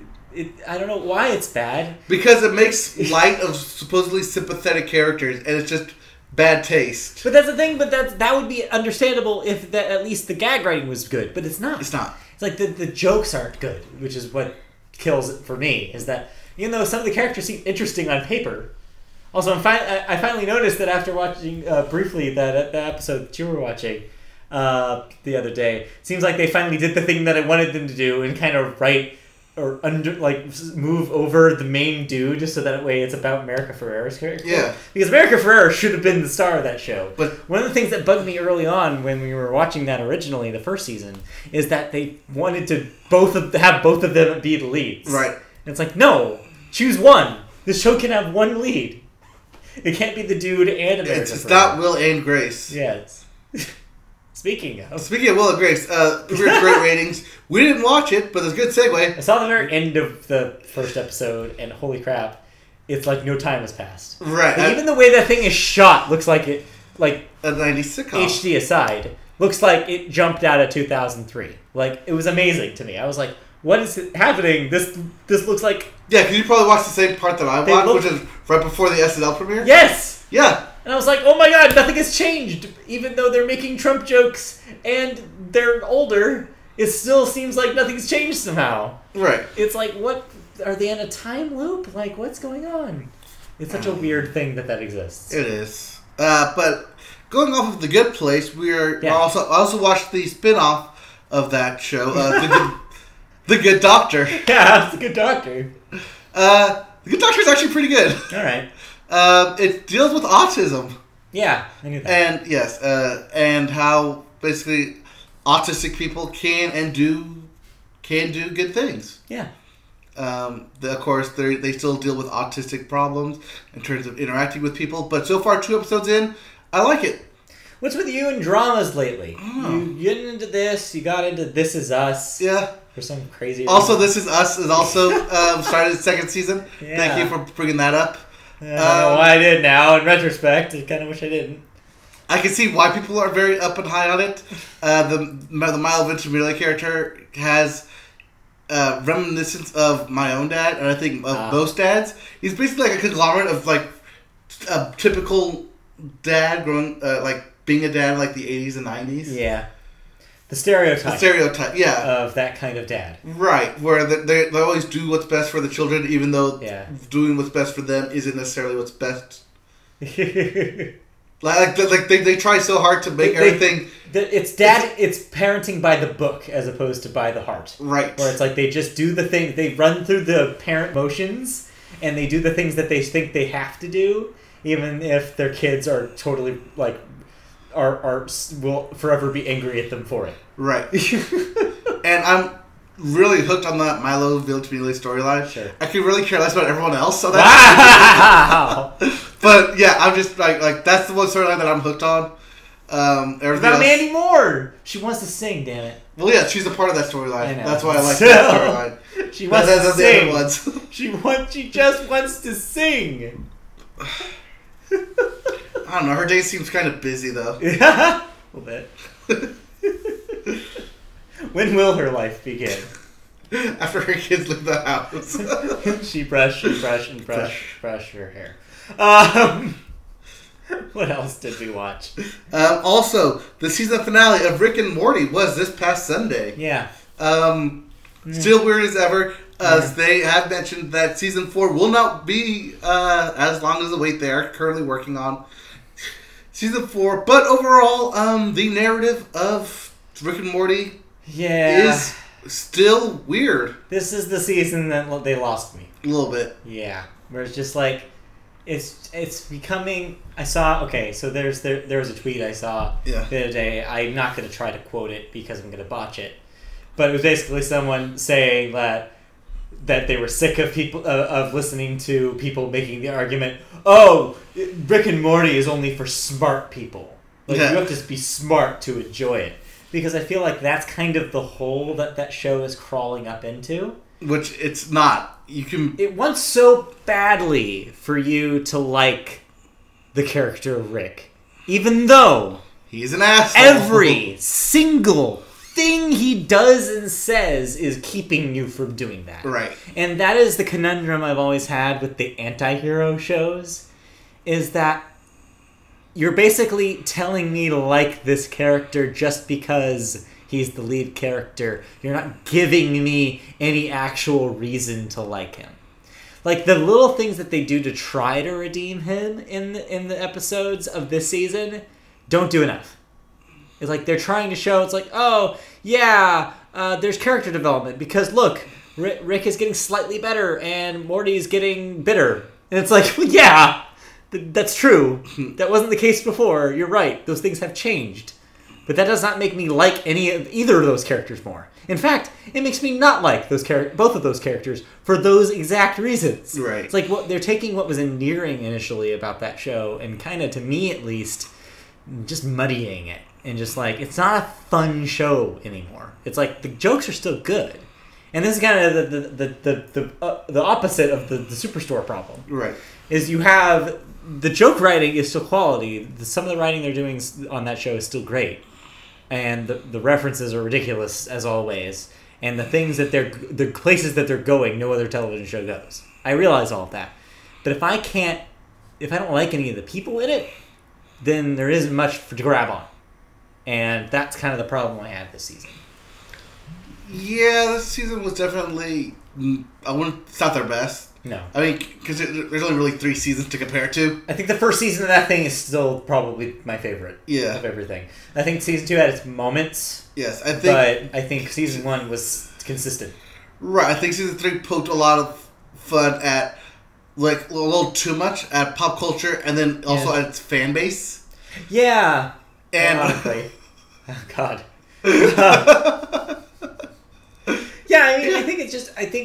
I don't know why it's bad. Because it makes light of supposedly sympathetic characters, and it's just bad taste. But that's the thing. But that would be understandable if at least the gag writing was good. But it's not. It's not. It's like the jokes aren't good, which is what kills it for me. Is that even though some of the characters seem interesting on paper. Also, I finally noticed that after watching briefly that episode that you were watching the other day, it seems like they finally did the thing that I wanted them to do and kind of write or move over the main dude so that way it's about America Ferrera's character. Yeah. Because America Ferrera should have been the star of that show. But one of the things that bugged me early on when we were watching that originally, the first season, is that they wanted to have both of them be the leads. Right. And it's like, no, choose one. This show can have one lead. It can't be the dude and America Ferrera. It's not Will and Grace. Yes. Speaking of Will and Grace, great ratings. We didn't watch it, but it's a good segue. I saw the very end of the first episode, and holy crap, it's like no time has passed. Right. Like, even the way that thing is shot looks like it, like a 90s sitcom. HD aside, looks like it jumped out of 2003. Like, it was amazing to me. I was like, what is happening? This looks like... Yeah, because you probably watched the same part that I watched, which is right before the SNL premiere. Yes! Yeah. And I was like, oh my god, nothing has changed. Even though they're making Trump jokes and they're older, it still seems like nothing's changed somehow. Right. It's like, what? Are they in a time loop? Like, what's going on? It's such a weird thing that exists. It is. But going off of The Good Place, I also watched the spin-off of that show, The Good Doctor. Yeah, it's The Good Doctor. The Good Doctor is actually pretty good. All right. It deals with autism. Yeah, I knew that. And yes, and how basically autistic people can do good things. Yeah. Of course, they still deal with autistic problems in terms of interacting with people. But so far, 2 episodes in, I like it. What's with you and dramas lately? You get into this. You got into This Is Us. Yeah. For some crazy reason. Also, This Is Us is also started its second season. Yeah. Thank you for bringing that up. I don't know why I did now. In retrospect, I kind of wish I didn't. I can see why people are very up and high on it. The Milo Ventimiglia character has reminiscence of my own dad, and I think of most dads. He's basically like a conglomerate of like a typical dad growing, being a dad like the 80s and 90s. Yeah. The stereotype, yeah. Of that kind of dad. Right, where they always do what's best for the children, even though doing what's best for them isn't necessarily what's best. They try so hard to make everything... It's parenting by the book as opposed to by the heart. Right. Where it's like they just do the thing, they run through the parent motions, and they do the things that they think they have to do, even if their kids are totally, like... will forever be angry at them for it. Right. And I'm really hooked on that Milo Ventimiglia storyline. Sure. I could really care less about everyone else. So Wow! But yeah, I'm just like that's the one storyline that I'm hooked on. Everything about else... Mandy Moore. She wants to sing, damn it. Well, yeah, she's a part of that storyline. That's why I like that storyline. She wants to sing. The other ones. She just wants to sing. I don't know. Her day seems kind of busy, though. A little bit. When will her life begin? After her kids leave the house. She brush her hair. What else did we watch? Also, the season finale of Rick and Morty was this past Sunday. Yeah. Still weird as ever. They have mentioned that season 4 will not be as long as the wait they are currently working on. Season 4. But overall, the narrative of Rick and Morty is still weird. This is the season that they lost me. A little bit. Yeah. Where it's just like, it's becoming... I saw... Okay, so there was a tweet I saw the other day. I'm not going to try to quote it because I'm going to botch it. But it was basically someone saying that they were sick of people of listening to people making the argument, oh, Rick and Morty is only for smart people. Like, you have to be smart to enjoy it. Because I feel like that's kind of the hole that show is crawling up into. Which it's not. It wants so badly for you to like the character of Rick. Even though he's an asshole. Every single thing he does and says is keeping you from doing that. Right. And that is the conundrum I've always had with the anti-hero shows, is that you're basically telling me to like this character just because he's the lead character. You're not giving me any actual reason to like him. Like, the little things that they do to try to redeem him in the episodes of this season don't do enough. It's like they're trying to show, it's like, oh, yeah, there's character development because, look, Rick is getting slightly better and Morty's getting bitter. And it's like, well, yeah, that's true. That wasn't the case before. You're right. Those things have changed. But that does not make me like either of those characters more. In fact, it makes me not like both of those characters for those exact reasons. Right. It's like they're taking what was endearing initially about that show and kind of, to me at least, just muddying it. And just like, it's not a fun show anymore. It's like, the jokes are still good. And this is kind of the opposite of the Superstore problem. Right. Is you have, the joke writing is still quality. Some of the writing they're doing on that show is still great. And the references are ridiculous, as always. And the things that the places that they're going, no other television show goes. I realize all of that. But if I don't like any of the people in it, then there isn't much to grab on. And that's kind of the problem I had this season. Yeah, this season was definitely... it's not their best. No. I mean, because there's only really 3 seasons to compare to. I think the first season of that thing is still probably my favorite of everything. I think season 2 had its moments. Yes, I think... But I think season 1 was consistent. Right, I think season 3 poked a lot of fun at, like, a little too much at pop culture and then also at its fan base. Yeah. And... Honestly. Oh, God. Yeah, I mean, I think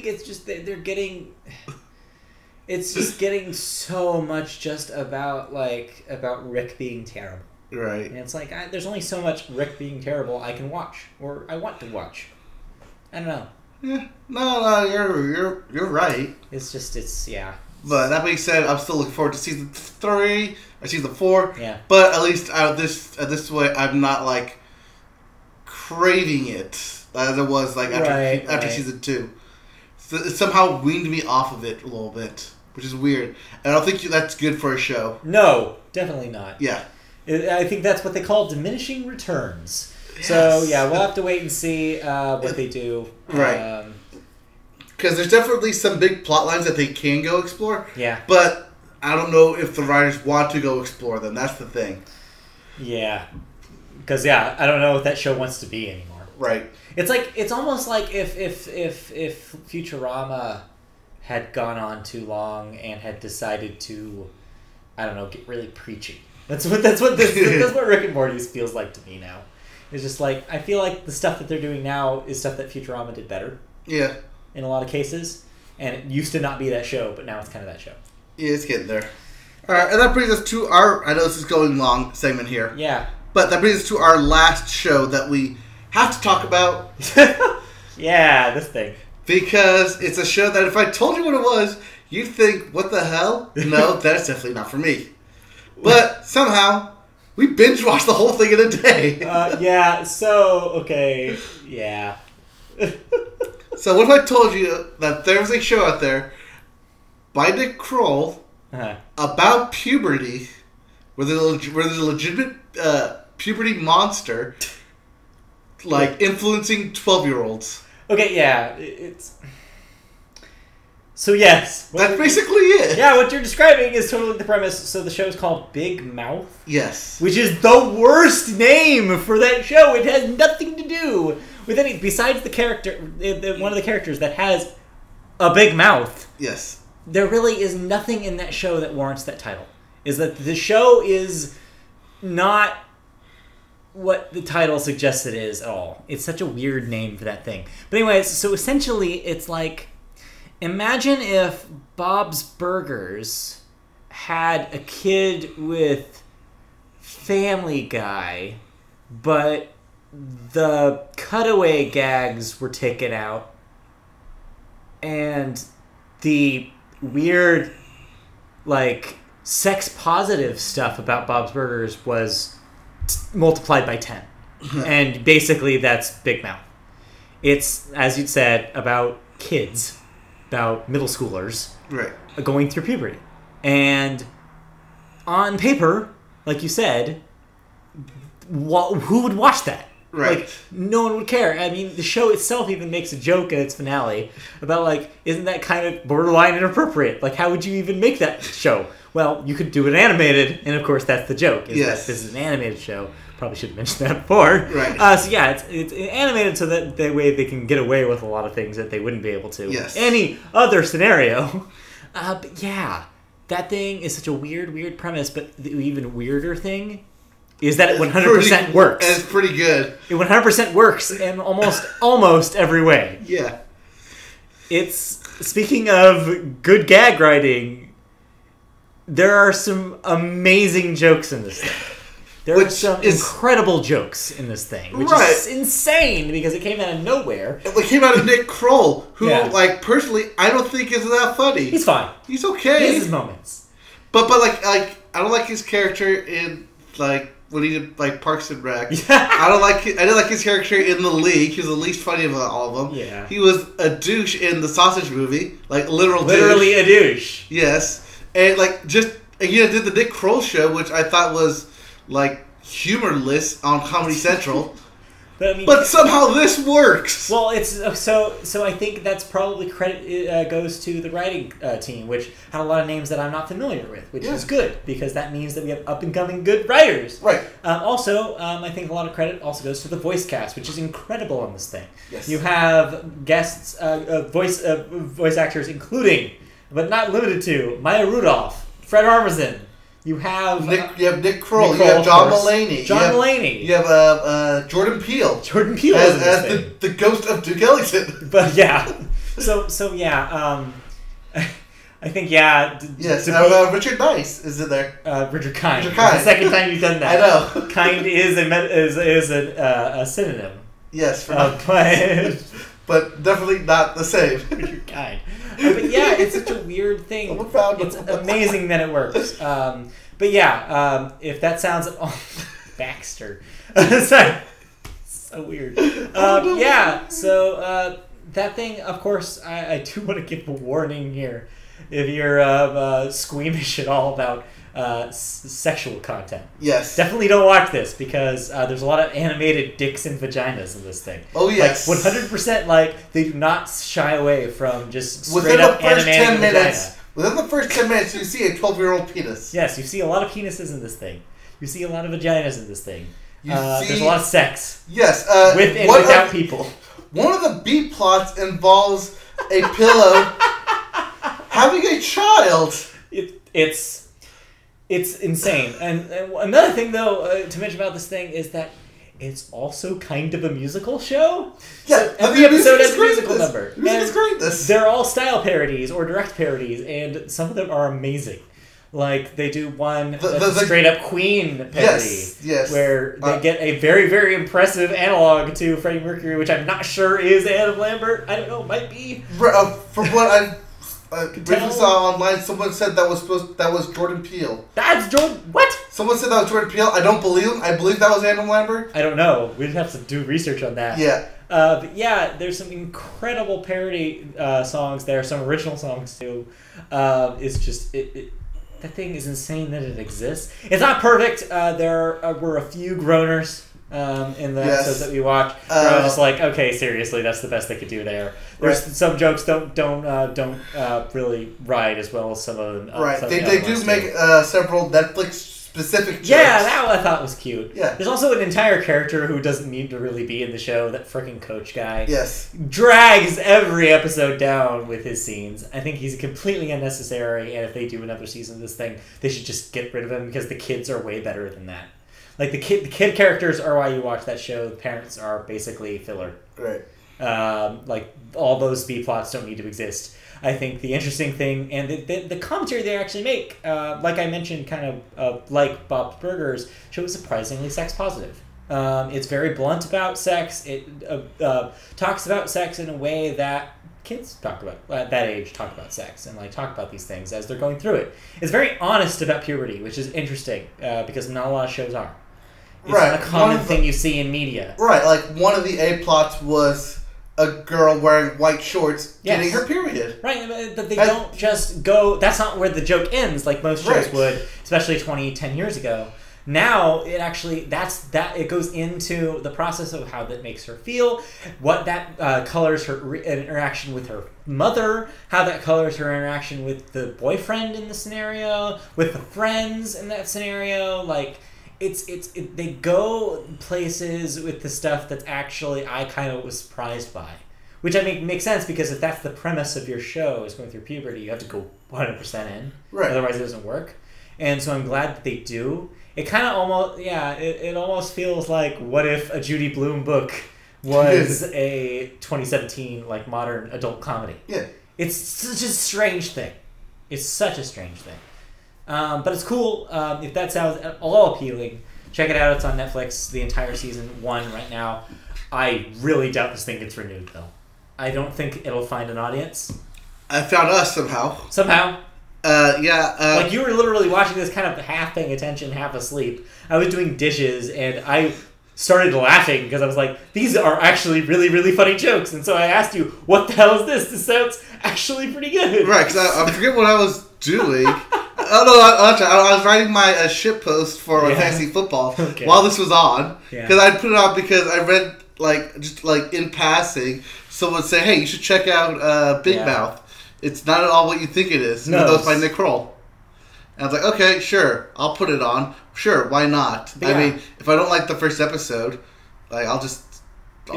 it's just they're getting... It's just getting so much just about Rick being terrible. Right. And it's like, there's only so much Rick being terrible I can watch, or I want to watch. I don't know. Yeah. No, you're right. Yeah. But that being said, I'm still looking forward to season 3 or season 4. Yeah. But at least this way, I'm not like craving it as it was like after season 2. So it somehow weaned me off of it a little bit, which is weird. And I don't think that's good for a show. No, definitely not. Yeah. I think that's what they call diminishing returns. Yes. So, yeah, we'll have to wait and see what they do. Right. Because there's definitely some big plot lines that they can go explore. Yeah. But I don't know if the writers want to go explore them. That's the thing. Yeah. Because, I don't know what that show wants to be anymore. Right. It's almost like if Futurama had gone on too long and had decided to, I don't know, get really preachy. That's what Rick and Morty feels like to me now. It's just like, I feel like the stuff that they're doing now is stuff that Futurama did better. Yeah. In a lot of cases. And it used to not be that show, but now it's kind of that show. Yeah, it's getting there. Alright, and that brings us to our, I know this is going long, segment here. Yeah. But that brings us to our last show that we have to talk about. Yeah, this thing. Because it's a show that if I told you what it was, you'd think, what the hell? No, that's definitely not for me. But somehow, we binge watched the whole thing in a day. Yeah, so, okay, yeah. So what if I told you that there was a show out there by Nick Kroll about puberty, where there's a legitimate puberty monster, like, influencing 12-year-olds. Okay, yeah, it's... So yes. That's basically it. Yeah, what you're describing is totally the premise. So the show's called Big Mouth. Yes. Which is the worst name for that show. It has nothing to do with any... Besides the character... One of the characters that has a big mouth. Yes. There really is nothing in that show that warrants that title. Is that the show is not what the title suggests it is at all. It's such a weird name for that thing. But anyways, so essentially it's like... Imagine if Bob's Burgers had a kid with Family Guy, but the cutaway gags were taken out, and the weird, like, sex-positive stuff about Bob's Burgers was multiplied by 10. And basically that's Big Mouth. It's, as you'd said, about kids. About middle schoolers going through puberty. And on paper, like you said, who would watch that? Right. Like, no one would care. I mean, the show itself even makes a joke in its finale about, like, isn't that kind of borderline inappropriate? Like, how would you even make that show? Well, you could do it animated, and of course that's the joke. Is that this is an animated show. Probably should have mentioned that before. Right. So yeah, it's animated so that the way they can get away with a lot of things that they wouldn't be able to. Yes. Any other scenario. But yeah, that thing is such a weird premise. But the even weirder thing is that it 100% works. And it's pretty good. It 100% works in almost every way. Yeah. It's speaking of good gag writing. There are some amazing jokes in this thing. There are some incredible jokes in this thing, which is insane because it came out of nowhere. It came out of Nick Kroll, who, like, personally, I don't think is that funny. He's fine. He's okay. He has his moments. But like, I don't like his character in, like, when he did, like, Parks and Rec. I didn't like his character in The League. He was the least funny of all of them. Yeah. He was a douche in the Sausage Movie, like, literally a douche. Yes, and like did the Nick Kroll show, which I thought was like humorless on Comedy Central. But somehow this works. Well, it's so I think that's probably credit goes to the writing team, which had a lot of names that I'm not familiar with, which is good because that means that we have up and coming good writers. Right. Also, I think a lot of credit also goes to the voice cast, which is incredible on this thing. Yes. You have guests, voice actors, including but not limited to Maya Rudolph, Fred Armisen. You have Nick Kroll. You have John Mulaney. You have Jordan Peele. Jordan Peele as the ghost of Duke Ellington. But yeah, so yeah. I think yes. Richard Nice is in there. Richard Kind. It's the second time you've done that. I know. Kind is a synonym. Yes, but definitely not the same. Richard Kind. But yeah, it's such a weird thing. It's amazing that it works. But yeah, if that sounds at all... Baxter. So weird. Yeah, so that thing, of course, I do want to give a warning here. If you're squeamish at all about sexual content. Yes. Definitely don't watch this because there's a lot of animated dicks and vaginas in this thing. Oh, yes. Like 100%, like, they do not shy away from just straight up animating vagina. Within the first 10 minutes, you see a 12-year-old penis. Yes, you see a lot of penises in this thing. You see a lot of vaginas in this thing. There's a lot of sex. Yes. With and without people. One of the B plots involves a pillow having a child. It's insane. And another thing, though, to mention about this thing is that it's also kind of a musical show. Yeah, so every episode has a musical this. number. Music is great. This. They're all style parodies or direct parodies, and some of them are amazing. Like, they do one that's a straight-up Queen parody. Yes. Where they get a very, very impressive analog to Freddie Mercury, which I'm not sure is Adam Lambert. I don't know, might be. From what I briefly saw online, someone said that was Jordan Peele. That's Jordan... What? Someone said that was Jordan Peele. I don't believe him. I believe that was Adam Lambert. I don't know. We'd have to do research on that. Yeah. But yeah, there's some incredible parody songs there. Some original songs, too. It's just... that thing is insane that it exists. It's not perfect. There were a few groaners in the episodes that we watch. I was just like, okay, seriously, that's the best they could do there. There's some jokes don't really ride as well as some of them. Right, they do make several Netflix specific jokes. Yeah, that I thought was cute. Yeah. There's also an entire character who doesn't need to really be in the show, that freaking coach guy. Yes. Drags every episode down with his scenes. I think he's completely unnecessary, and if they do another season of this thing, they should just get rid of him because the kids are way better than that. Like, the kid characters are why you watch that show. The parents are basically filler. Right. Like, all those B-plots don't need to exist. I think the interesting thing, and the commentary they actually make, like I mentioned, kind of like Bob's Burgers, show is surprisingly sex positive. It's very blunt about sex. It talks about sex in a way that kids talk about, at that age, talk about sex and like talk about these things as they're going through it. It's very honest about puberty, which is interesting because not a lot of shows are. It's not a common thing you see in media. Right, like one of the A plots was a girl wearing white shorts getting her period. Right, but they don't just go... That's not where the joke ends, like most shows would, especially 10 years ago. Now, it actually... It goes into the process of how that makes her feel, what that colors her interaction with her mother, how that colors her interaction with the boyfriend in the scenario, with the friends in that scenario, like... They go places with the stuff that's actually I kind of was surprised by, which I mean makes sense because if that's the premise of your show is going through puberty, you have to go 100% in, right? Otherwise, it doesn't work. And so I'm glad that they do. It kind of almost it almost feels like what if a Judy Blume book was a 2017 like modern adult comedy? Yeah, it's such a strange thing. It's such a strange thing. But it's cool. If that sounds at all appealing, check it out. It's on Netflix, the entire season 1 right now. I really doubt this thing gets renewed, though. I don't think it'll find an audience. I found us somehow. Somehow? Yeah. Like, you were literally watching this kind of half paying attention, half asleep. I was doing dishes, and I started laughing because I was like, these are actually really, really funny jokes. And so I asked you, what the hell is this? This sounds actually pretty good. Right, because I forget what I was doing. Oh no! I was writing my shit post for fantasy football while this was on because I put it on because I read just in passing someone say, "Hey, you should check out Big Mouth. It's not at all what you think it is." No, it's by Nick Kroll. And I was like, "Okay, sure, I'll put it on. Sure, why not?" I mean, if I don't like the first episode, I'll just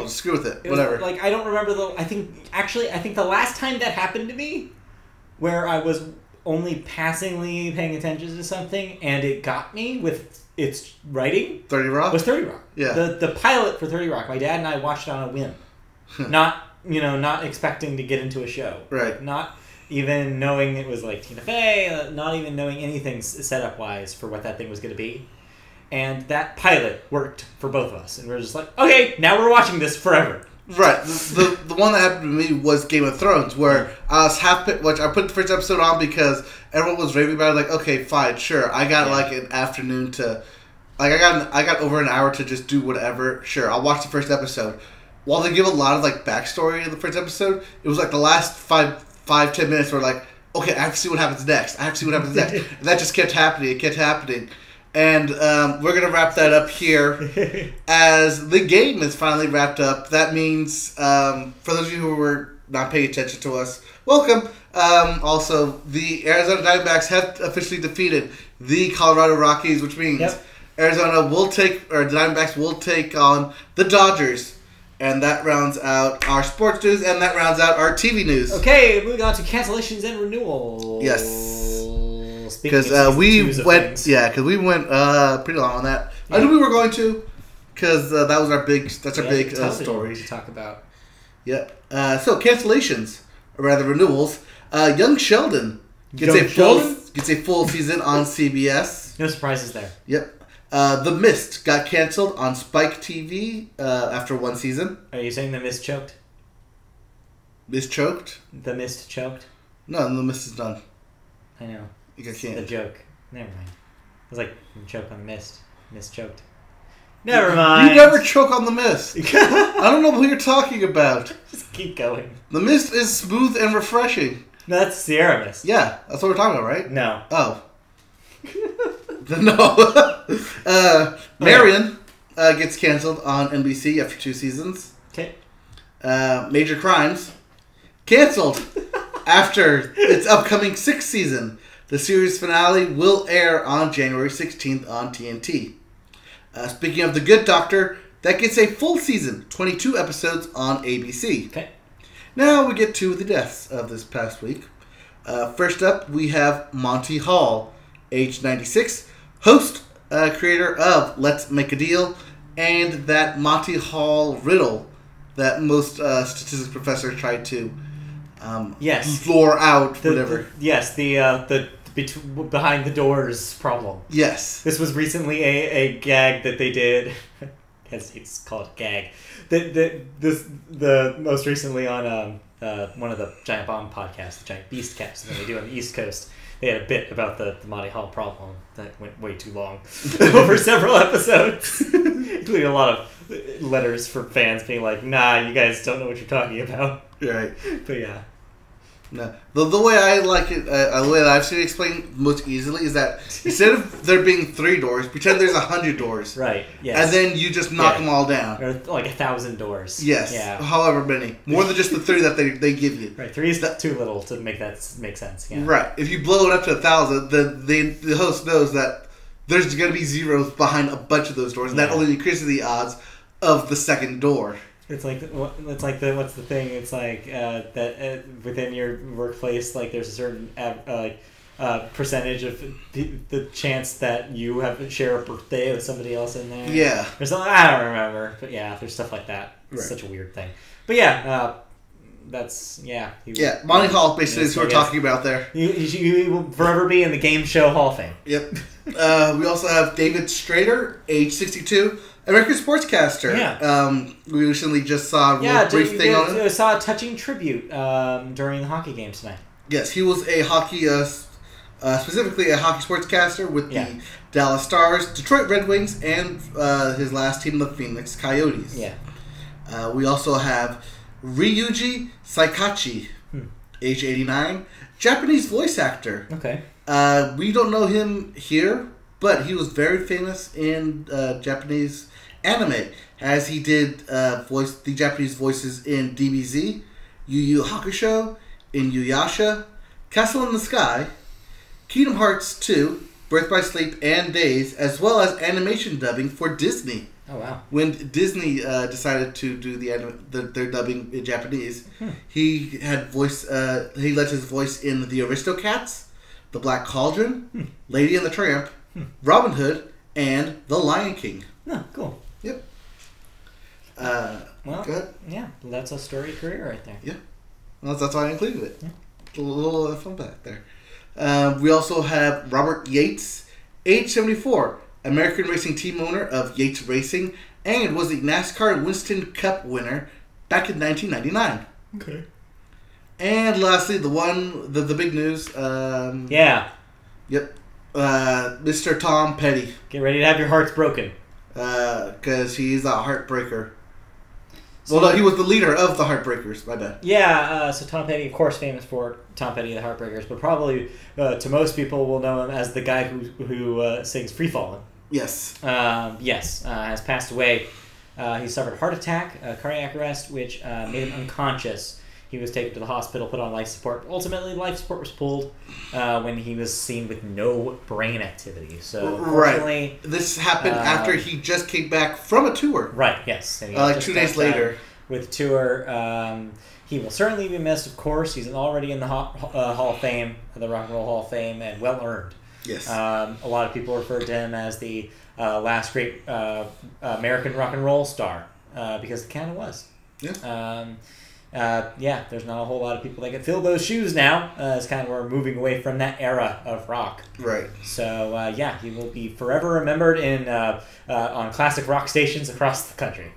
screw with it. Whatever. I don't remember I think the last time that happened to me, where I was only passingly paying attention to something and it got me with its writing 30 Rock? Was 30 Rock. Yeah. The pilot for 30 Rock, my dad and I watched it on a whim. not expecting to get into a show. Right. Not even knowing it was like Tina Fey, not even knowing anything setup wise for what that thing was going to be. And that pilot worked for both of us. And we were just like, okay, now we're watching this forever. Right. The one that happened to me was Game of Thrones, where I was which I put the first episode on because everyone was raving about it. Like, okay, fine, sure. I got an afternoon to, I got over an hour to just do whatever. Sure, I'll watch the first episode. While they give a lot of backstory in the first episode, it was the last 5-10 minutes were okay, I have to see what happens next. And that just kept happening. It kept happening. And we're going to wrap that up here as the game is finally wrapped up. That means, for those of you who were not paying attention to us, welcome. Also, the Arizona Diamondbacks have officially defeated the Colorado Rockies, which means Arizona the Diamondbacks will take on the Dodgers. And that rounds out our sports news, and that rounds out our TV news. Okay, moving on to cancellations and renewals. Yes. Because we went pretty long on that. Yeah. I knew we were going to, because that was our big story to talk about. Yep. So cancellations, or rather renewals. Young Sheldon gets a full season on CBS. No surprises there. Yep. The Mist got canceled on Spike TV after one season. Are you saying The Mist choked? Mist choked? The Mist choked? No, The Mist is done. I know. You can't. The joke. Never mind. I was like, choke on the Mist. Mist choked. Never mind. You never choke on The Mist. I don't know who you're talking about. Just keep going. The Mist is smooth and refreshing. No, that's Sierra Mist. Yeah, that's what we're talking about, right? No. Oh. No. Marion gets canceled on NBC after 2 seasons. Okay. Major Crimes canceled after its upcoming 6th season. The series finale will air on January 16th on TNT. Speaking of The Good Doctor, that gets a full season, 22 episodes on ABC. Okay. Now we get to the deaths of this past week. First up, we have Monty Hall, age 96, host, creator of Let's Make a Deal, and that Monty Hall riddle that most statistics professors tried to lure out, whatever. The behind the doors problem. Yes. This was recently a gag that they did. It's called a gag. The most recently on one of the Giant Bomb podcasts, the Giant Beast Cast, that they do on the East Coast. They had a bit about the Monty Hall problem that went way too long over several episodes, including a lot of letters from fans being like, "Nah, you guys don't know what you're talking about." Right. But yeah. No. The way I like it, the way that I've seen it explained most easily is that instead of there being 3 doors, pretend there's 100 doors. Right, yes. And then you just knock them all down. Or like 1,000 doors. Yes. Yeah. However many. More than just the 3 that they give you. Right, 3 is too little to make that make sense. Yeah. Right. If you blow it up to 1,000, the host knows that there's going to be zeros behind a bunch of those doors, and that only increases the odds of the second door. It's like what's the thing? It's like that within your workplace, like there's a certain percentage of the chance that you share a birthday with somebody else in there. Yeah. Or something, I don't remember, but yeah, there's stuff like that. It's such a weird thing. But yeah, Monty Hall basically is who we're talking about there. You will forever be in the Game Show Hall of Fame. Yep. We also have David Strader, age 62. American sportscaster. Yeah. We recently just saw a brief thing on it. I saw a touching tribute during the hockey game tonight. Yes, he was a hockey, specifically a hockey sportscaster with the Dallas Stars, Detroit Red Wings, and his last team, the Phoenix Coyotes. Yeah. We also have Ryuji Saikachi, age 89, Japanese voice actor. Okay. We don't know him here, but he was very famous in Japanese anime, as he did voice the Japanese voices in DBZ, Yu Yu Hakusho, Inuyasha, Castle in the Sky, Kingdom Hearts 2, Birth by Sleep, and Days, as well as animation dubbing for Disney. Oh wow! When Disney decided to do their dubbing in Japanese, he had voice. He lent his voice in the Aristocats, The Black Cauldron, Lady and the Tramp, Robin Hood, and The Lion King. Oh, cool. Yep. Well, go ahead. Yeah, that's a storied career right there. Yeah. Well, that's why I included it. Yeah. A little fun back there. We also have Robert Yates, age 74, American racing team owner of Yates Racing, and was the NASCAR Winston Cup winner back in 1999. Okay. And lastly, the big news. Yep. Mr. Tom Petty. Get ready to have your hearts broken. Because he's a heartbreaker. Well, no, he was the leader of the Heartbreakers, my bad. Yeah, so Tom Petty, of course, famous for Tom Petty and the Heartbreakers, but probably to most people will know him as the guy who sings Free Fallin'. Yes. Has passed away. He suffered a heart attack, a cardiac arrest, which made him unconscious. He was taken to the hospital, put on life support. Ultimately, life support was pulled when he was seen with no brain activity. So, right. This happened after he just came back from a tour. Right, yes. Like 2 days later. With tour. He will certainly be missed, of course. He's already in the Hall of Fame, the Rock and Roll Hall of Fame, and well-earned. Yes. A lot of people refer to him as the last great American rock and roll star, because it kind of was. Yeah. There's not a whole lot of people that can fill those shoes now. It's kind of we're moving away from that era of rock. Right. So he will be forever remembered on classic rock stations across the country.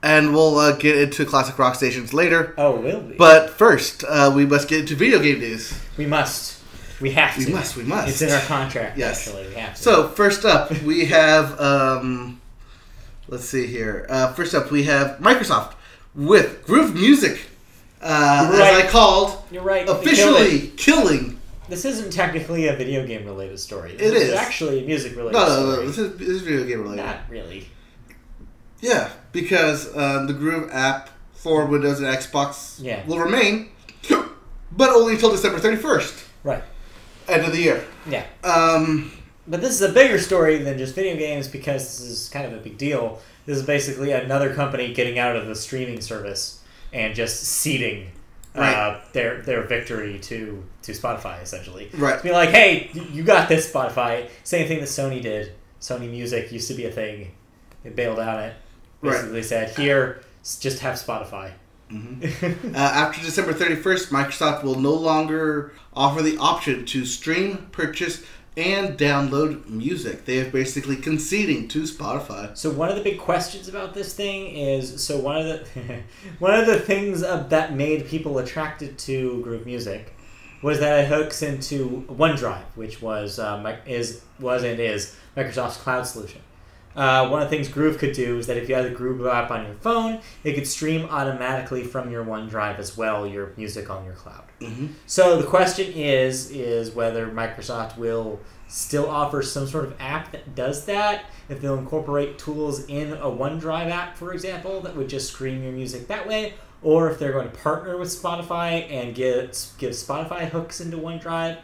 And we'll get into classic rock stations later. Oh, will we? But first, we must get into video game news. We must. We have to. We must. It's in our contract, yes. Actually. We have to. So, first up, we have... let's see here. First up, we have Microsoft with Groove Music, as I called, you're right. officially killing. This isn't technically a video game related story. It is actually a music related story. No, this is video game related. Not really. Yeah, because the Groove app for Windows and Xbox will remain, but only until December 31st. Right. End of the year. Yeah. But this is a bigger story than just video games because this is kind of a big deal. This is basically another company getting out of the streaming service and just ceding their victory to Spotify, essentially. Right. To be like, hey, you got this, Spotify. Same thing that Sony did. Sony Music used to be a thing. They bailed out it. Basically said, here, just have Spotify. Mm-hmm. After December 31st, Microsoft will no longer offer the option to stream, purchase, and download music. They are basically conceding to Spotify. So one of the big questions about this thing is, one of the things that made people attracted to Groove Music was that it hooks into OneDrive, which was Microsoft's cloud solution. One of the things Groove could do is that if you had the Groove app on your phone, it could stream automatically from your OneDrive as well, your music on your cloud. Mm-hmm. So the question is whether Microsoft will still offer some sort of app that does that, if they'll incorporate tools in a OneDrive app, for example, that would just stream your music that way, or if they're going to partner with Spotify and give Spotify hooks into OneDrive.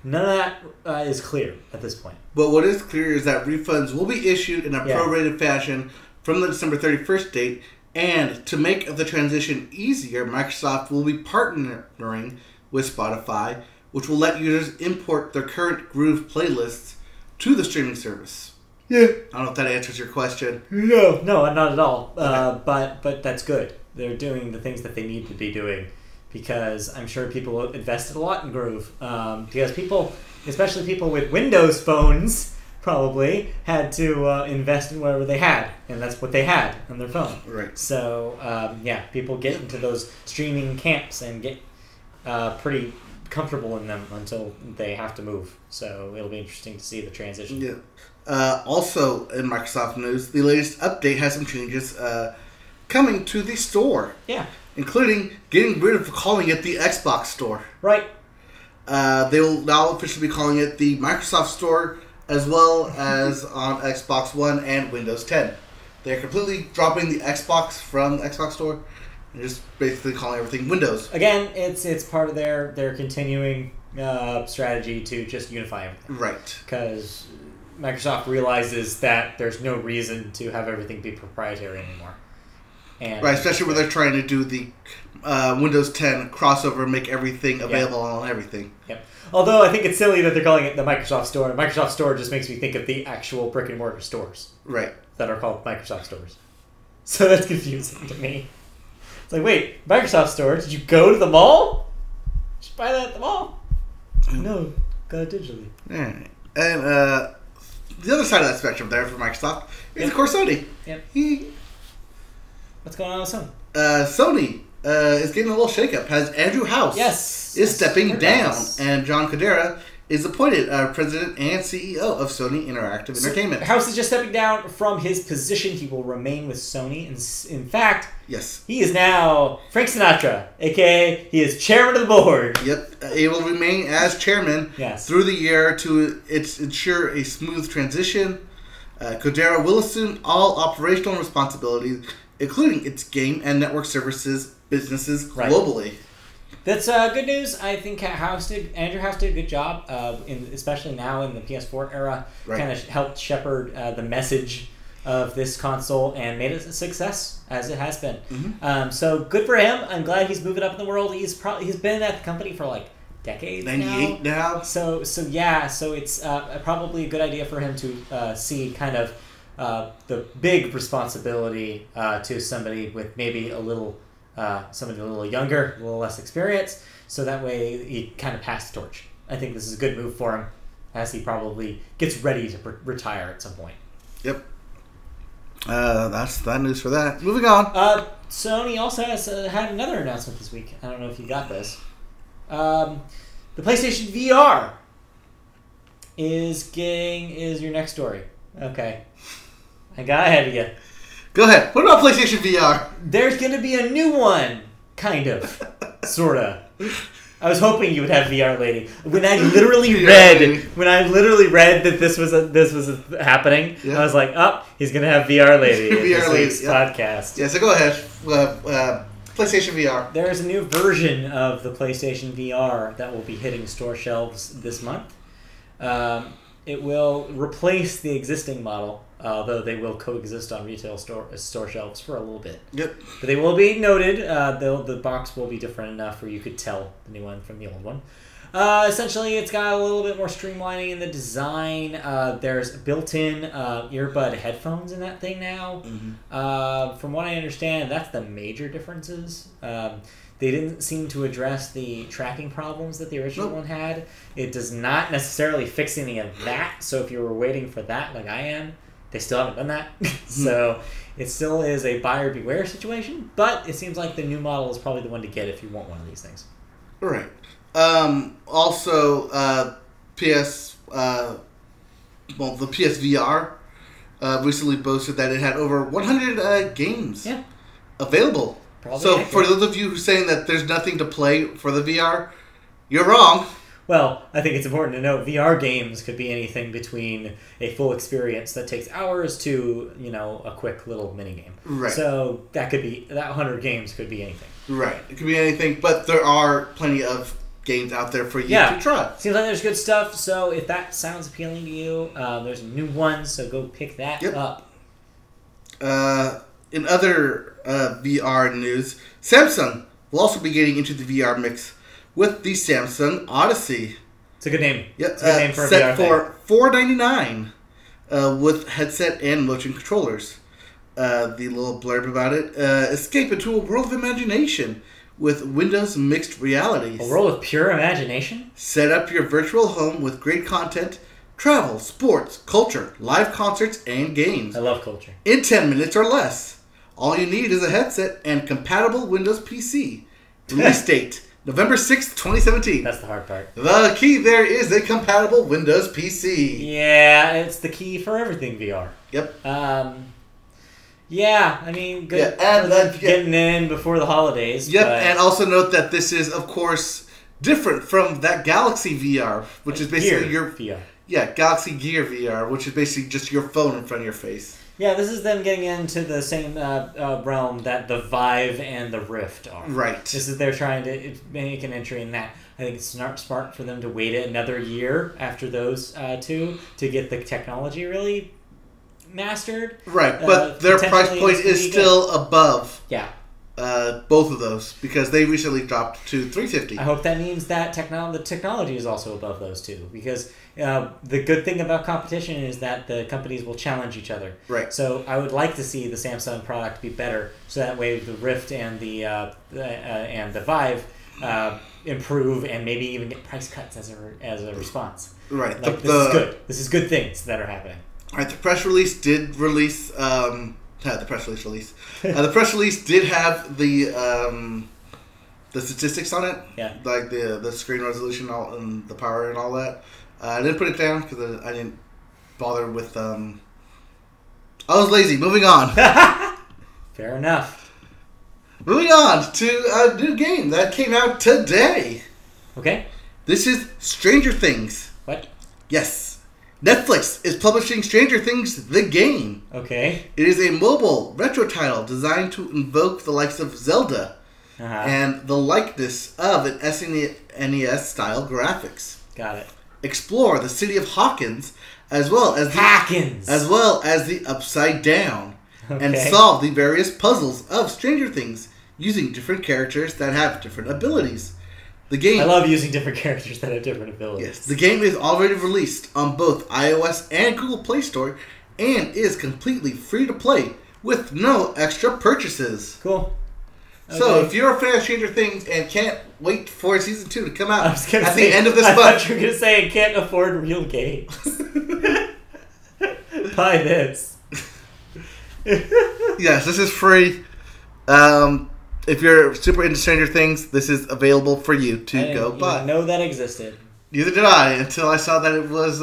None of that is clear at this point. But what is clear is that refunds will be issued in a prorated fashion from the December 31st date, and to make the transition easier, Microsoft will be partnering with Spotify, which will let users import their current Groove playlists to the streaming service. Yeah. I don't know if that answers your question. No, not at all. Okay. But that's good. They're doing the things that they need to be doing, because I'm sure people invested a lot in Groove. Because people, especially people with Windows phones, probably had to invest in whatever they had, and that's what they had on their phone. Right. So, people get into those streaming camps and get pretty comfortable in them until they have to move. So it'll be interesting to see the transition. Yeah. Also, in Microsoft news, the latest update has some changes coming to the store. Yeah. Including getting rid of calling it the Xbox Store. Right. They will now officially be calling it the Microsoft Store, as well as on Xbox One and Windows 10. They're completely dropping the Xbox from the Xbox Store and just basically calling everything Windows. Again, it's part of their continuing strategy to just unify everything. Right. Because Microsoft realizes that there's no reason to have everything be proprietary anymore. And right, especially when they're trying to do the Windows 10 crossover and make everything available on everything. Yep. Although I think it's silly that they're calling it the Microsoft Store. Microsoft Store just makes me think of the actual brick and mortar stores. Right. That are called Microsoft Stores. So that's confusing to me. It's like, wait, Microsoft Store? Did you go to the mall? Did you buy that at the mall? No, got it digitally. Alright. And the other side of that spectrum there for Microsoft is, of course, Sony. Yep. What's going on with Sony? Sony is getting a little shakeup. Has Andrew House is stepping down, and John Codera is appointed president and CEO of Sony Interactive Entertainment. House is just stepping down from his position. He will remain with Sony. In fact, yes, he is now Frank Sinatra, a.k.a. he is chairman of the board. Yep, he will remain as chairman through the year to ensure a smooth transition. Codera will assume all operational responsibilities, including its game and network services businesses globally. That's good news. I think Andrew House did a good job, especially now in the PS4 era. Kind of helped shepherd the message of this console and made it a success, as it has been. Mm-hmm. So good for him. I'm glad he's moving up in the world. He's been at the company for like decades 98 now. So it's probably a good idea for him to see kind of the big responsibility to somebody with maybe somebody a little younger, a little less experienced, so that way he kind of passed the torch. I think this is a good move for him, as he probably gets ready to retire at some point. Yep. That's that news for that. Moving on. Sony also has had another announcement this week. I don't know if you got this. The PlayStation VR is your next story. Okay. I got ahead of you. Go ahead. What about PlayStation VR? There's going to be a new one. Kind of. Sort of. I was hoping you would have VR Lady. When I literally read that this was happening, I was like, oh, he's gonna have VR Lady in this week's podcast. Yeah, so go ahead. PlayStation VR. There's a new version of the PlayStation VR that will be hitting store shelves this month. It will replace the existing model, although they will coexist on retail store shelves for a little bit. Yep. But they will be noted. The box will be different enough where you could tell the new one from the old one. Essentially, it's got a little bit more streamlining in the design. There's built-in earbud headphones in that thing now. Mm-hmm. From what I understand, that's the major differences. They didn't seem to address the tracking problems that the original one had. It does not necessarily fix any of that. So if you were waiting for that, like I am, they still haven't done that. So it still is a buyer beware situation. But it seems like the new model is probably the one to get if you want one of these things. Right. Also, the PSVR recently boasted that it had over 100 games available. Probably so accurate. For those of you who are saying that there's nothing to play for the VR, you're wrong. Well, I think it's important to note VR games could be anything between a full experience that takes hours to, a quick little mini game. Right. So that 100 games could be anything. Right. It could be anything, but there are plenty of games out there for you to try. Seems like there's good stuff, so if that sounds appealing to you, there's a new one, so go pick that up. In other VR news, Samsung will also be getting into the VR mix with the Samsung Odyssey. It's a good name. Yep. It's a good name for a set VR for $499 with headset and motion controllers. The little blurb about it: escape into a world of imagination with Windows mixed reality. A world of pure imagination? Set up your virtual home with great content, travel, sports, culture, live concerts, and games. I love culture. In 10 minutes or less. All you need is a headset and compatible Windows PC. Release date, November 6th, 2017. That's the hard part. The key there is a compatible Windows PC. Yeah, it's the key for everything VR. Yep. Yeah, I mean, good for getting in before the holidays. Yep, and also note that this is, of course, different from that Galaxy VR, which is basically your VR. Yeah, Galaxy Gear VR, which is basically just your phone in front of your face. Yeah, this is them getting into the same realm that the Vive and the Rift are. Right. This is they're trying to make an entry in that. I think it's smart for them to wait another year after those two to get the technology really mastered. Right, but their price point is still above. Yeah. Both of those because they recently dropped to $350. I hope that means that the technology is also above those two because the good thing about competition is that the companies will challenge each other. Right. So I would like to see the Samsung product be better, so that way the Rift and the Vive improve and maybe even get price cuts as a response. Right. Like, this is good. This is good things that are happening. All right. The press release did release. The press release. The press release did have the statistics on it. Yeah. Like the screen resolution and the power and all that. I didn't put it down because I didn't bother with. I was lazy. Moving on. Fair enough. Moving on to a new game that came out today. Okay. This is Stranger Things. What? Yes. Netflix is publishing Stranger Things, the game. Okay. It is a mobile retro title designed to invoke the likes of Zelda and the likeness of an SNES-style graphics. Got it. Explore the city of Hawkins as well as the Upside Down and solve the various puzzles of Stranger Things using different characters that have different abilities. The game. I love using different characters that have different abilities. Yes, the game is already released on both iOS and Google Play Store and is completely free to play with no extra purchases. Cool. Okay. So if you're a fan of Stranger Things and can't wait for Season 2 to come out at the end of this month. I thought you were going to say I can't afford real games. Buy this. Yes, this is free. If you're super into Stranger Things, this is available for you to go buy. I didn't know that existed. Neither did I until I saw that it was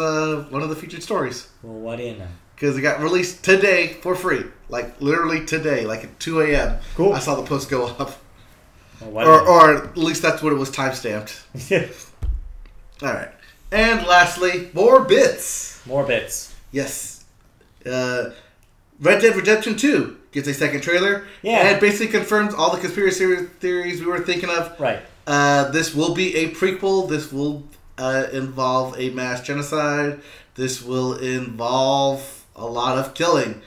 one of the featured stories. Well, what do you know? Because it got released today for free. Like, literally today, like at 2 a.m. Cool. I saw the post go up. Or at least that's what it was timestamped. All right. And lastly, more bits. More bits. Yes. Red Dead Redemption 2 gets a second trailer. Yeah. And it basically confirms all the conspiracy theories we were thinking of. Right. This will be a prequel. This will involve a mass genocide. This will involve a lot of killing.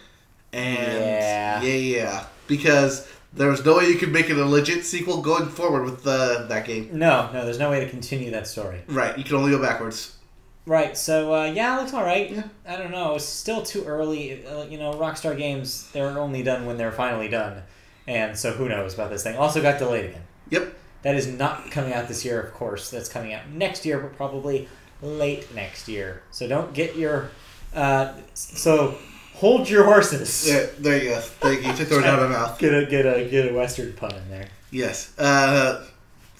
And yeah. Because there's no way you can make it a legit sequel going forward with that game. No, there's no way to continue that story. Right, you can only go backwards. Right, so it looks alright. Yeah. I don't know, it's still too early. Rockstar games, they're only done when they're finally done. And so who knows about this thing. Also got delayed again. Yep. That is not coming out this year, of course. That's coming out next year, but probably late next year. So don't get your... hold your horses. Yeah, there you go. Thank you. Took the word out of my mouth. Get a Western pun in there. Yes. I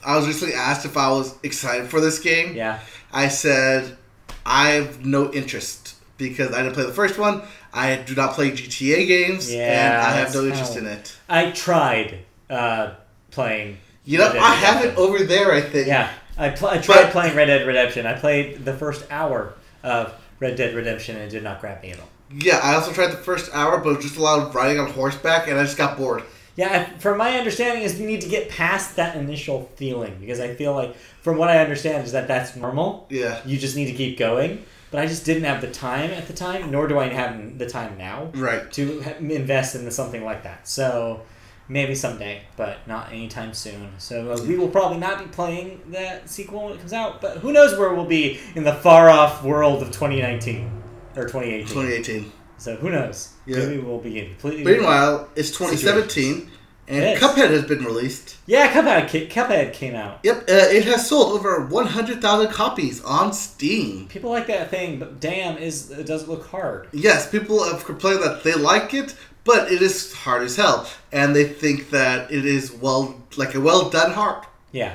was recently asked if I was excited for this game. Yeah. I said I have no interest because I didn't play the first one. I do not play GTA games, and I have no interest in it. I tried playing. I have it over there, I think. Yeah. I tried playing Red Dead Redemption. I played the first hour of Red Dead Redemption, and it did not grab me at all. Yeah, I also tried the first hour, but it was just a lot of riding on horseback, and I just got bored. Yeah, from my understanding is you need to get past that initial feeling, because I feel like, from what I understand, is that's normal. Yeah. You just need to keep going. But I just didn't have the time at the time, nor do I have the time now to invest into something like that. So maybe someday, but not anytime soon. So we will probably not be playing that sequel when it comes out, but who knows where we'll be in the far-off world of 2019. Or 2018. 2018. So who knows? Yeah. Maybe we'll be completely... Meanwhile, it's 2017, and Cuphead has been released. Yeah, Cuphead came out. Yep, it has sold over 100,000 copies on Steam. People like that thing, but damn, it doesn't look hard. Yes, people have complained that they like it, but it is hard as hell. And they think that it is a well-done hard. Yeah.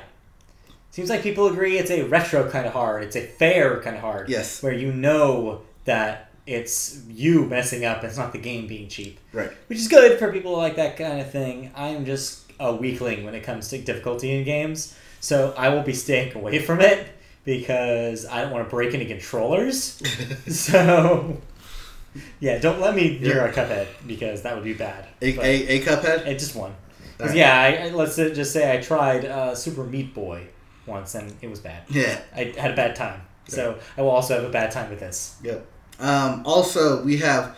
Seems like people agree it's a retro kind of hard. It's a fair kind of hard. Yes. Where you know that it's you messing up. It's not the game being cheap. Right. Which is good for people who like that kind of thing. I'm just a weakling when it comes to difficulty in games. So I will be staying away from it because I don't want to break any controllers. So, yeah, don't let me near a Cuphead because that would be bad. A Cuphead? Just one. Right. Yeah, let's just say I tried Super Meat Boy once and it was bad. Yeah. I had a bad time. So I will also have a bad time with this. Yep. Also, we have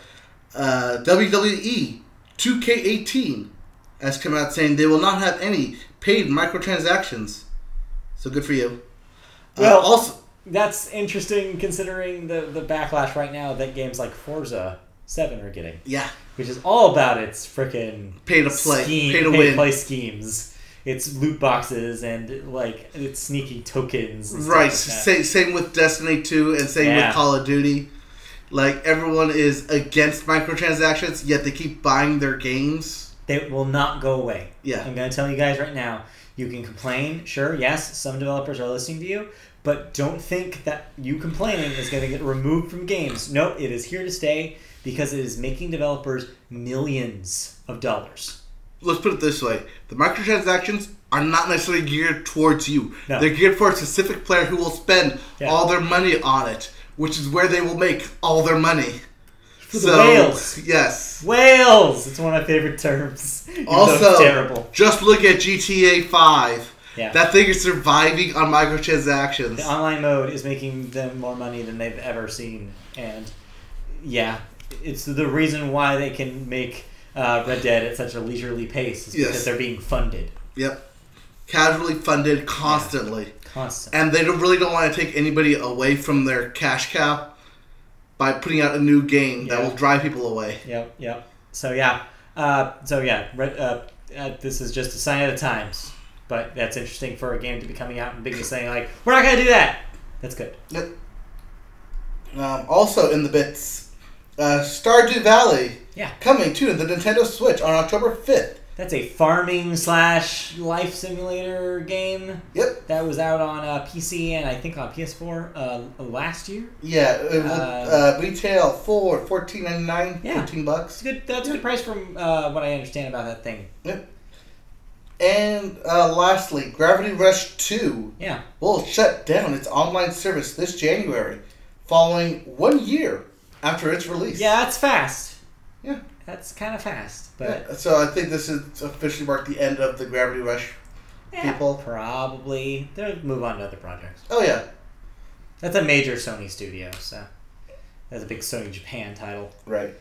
WWE 2K18 has come out saying they will not have any paid microtransactions. So good for you. Well, also, that's interesting considering the backlash right now that games like Forza 7 are getting. Yeah. Which is all about its frickin' pay to play, pay to play schemes. It's loot boxes and it's sneaky tokens. And right. Stuff like that. Same with Destiny 2 and same with Call of Duty. Everyone is against microtransactions, yet they keep buying their games. They will not go away. Yeah. I'm going to tell you guys right now. You can complain. Sure, yes, some developers are listening to you. But don't think that you complaining is going to get removed from games. No, it is here to stay because it is making developers millions of dollars. Let's put it this way. The microtransactions are not necessarily geared towards you. No. They're geared for a specific player who will spend all their money on it, which is where they will make all their money. For the whales. Yes. Whales! It's one of my favorite terms. Also, terrible. Just look at GTA 5. Yeah. That thing is surviving on microtransactions. The online mode is making them more money than they've ever seen. And, yeah, it's the reason why they can make Red Dead at such a leisurely pace is because they're being funded. Yep. Casually funded constantly. Yeah. Constantly. And they really don't want to take anybody away from their cash cow by putting out a new game that will drive people away. Yep. So, this is just a sign of the times. But that's interesting for a game to be coming out and being saying, we're not going to do that. That's good. Yep. Also in the bits, Stardew Valley coming to the Nintendo Switch on October 5th. That's a farming / life simulator game. Yep. That was out on PC and I think on PS4 last year. Yeah, it will retail for $14.99, $14. That's good. That's a good price from what I understand about that thing. Yep. And lastly, Gravity Rush 2 Yeah. will shut down its online service this January, following 1 year after its release. Yeah, that's fast. Yeah. That's kind of fast. But yeah, so I think this is officially marked the end of the Gravity Rush people. Probably. They'll move on to other projects. Oh, yeah. That's a major Sony studio, so that's a big Sony Japan title. Right.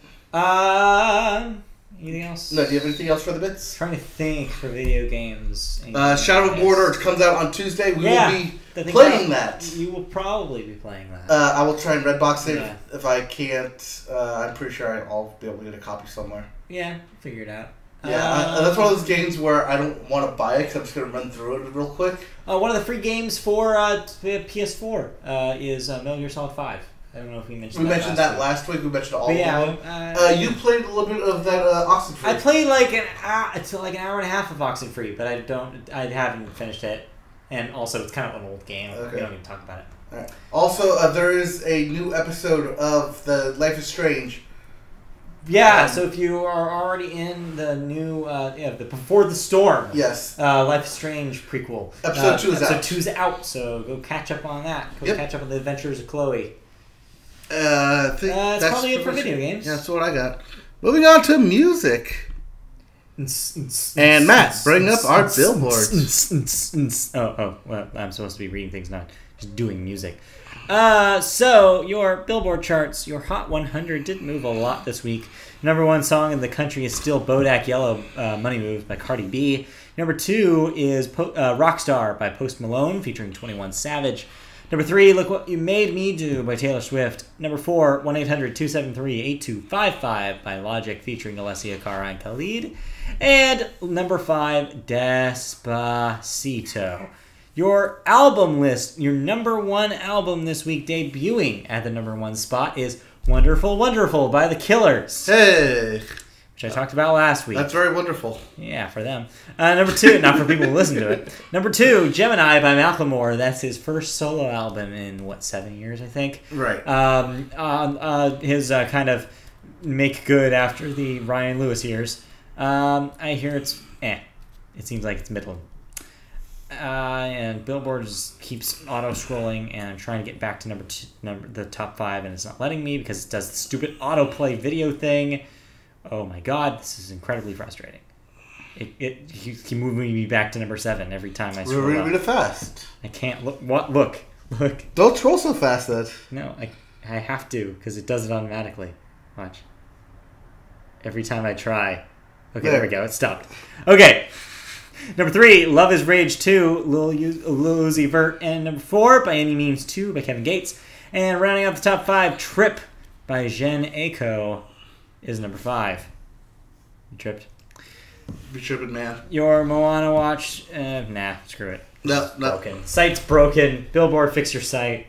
Anything else? No, do you have anything else for the bits? I'm trying to think for video games. Shadow of Mordor comes out on Tuesday. We will be playing that. You will probably be playing that. I will try and Redbox it if I can't. I'm pretty sure I'll be able to get a copy somewhere. Yeah, figure it out. Yeah, that's one of those games where I don't want to buy it because I'm just going to run through it real quick. One of the free games for PS4 is Metal Gear Solid 5. I don't know if we mentioned that. We mentioned that last week. We mentioned all of them. You played a little bit of that Oxenfree. I played like an hour and a half of Oxenfree, but I haven't finished it. And also, it's kind of an old game. Okay. We don't need to talk about it. All right. Also, there is a new episode of the Life is Strange. Yeah, so if you are already in the new, the Before the Storm. Yes. Life is Strange prequel. Episode 2 is out. Episode 2 is out, so go catch up on that. Go catch up on the adventures of Chloe. I think that's probably it for video games. Yeah, that's what I got. Moving on to music. And Matt, bring up our billboards. Well, I'm supposed to be reading things, not just doing music. So, your Billboard charts, your Hot 100 didn't move a lot this week. Number 1 song in the country is still Bodak Yellow, Money Moves by Cardi B. Number 2 is Rockstar by Post Malone featuring 21 Savage. Number 3, Look What You Made Me Do by Taylor Swift. Number 4, 1-800-273-8255 by Logic featuring Alessia Cara and Khalid. And number 5, Despacito. Your album list, your number 1 album this week debuting at the number 1 spot is Wonderful Wonderful by The Killers. Hey! Which I talked about last week. That's very wonderful. Yeah, for them. Number 2, not for people who listen to it. Number 2, Gemini by Macklemore. That's his first solo album in, 7 years, I think? Right. His kind of make good after the Ryan Lewis years. I hear it's It seems like it's middling. And Billboard just keeps auto-scrolling, and I'm trying to get back to the top 5, and it's not letting me because it does the stupid autoplay video thing. Oh my god, this is incredibly frustrating. It keeps moving me back to number 7 every time I scroll up. We're really fast. I can't look. What? Look. Don't scroll so fast, then. No, I have to because it does it automatically. Watch. Every time I try. Okay, there we go. It stopped. Okay. Number 3, Love is Rage 2, Lil Uzi Vert. And number 4, By Any Means 2 by Kevin Gates. And rounding out the top 5, Trip by Jen Aiko is number 5. You tripped? You tripping, man. Your Moana watch, nah, screw it. No. Broken. Site's broken. Billboard, fix your site.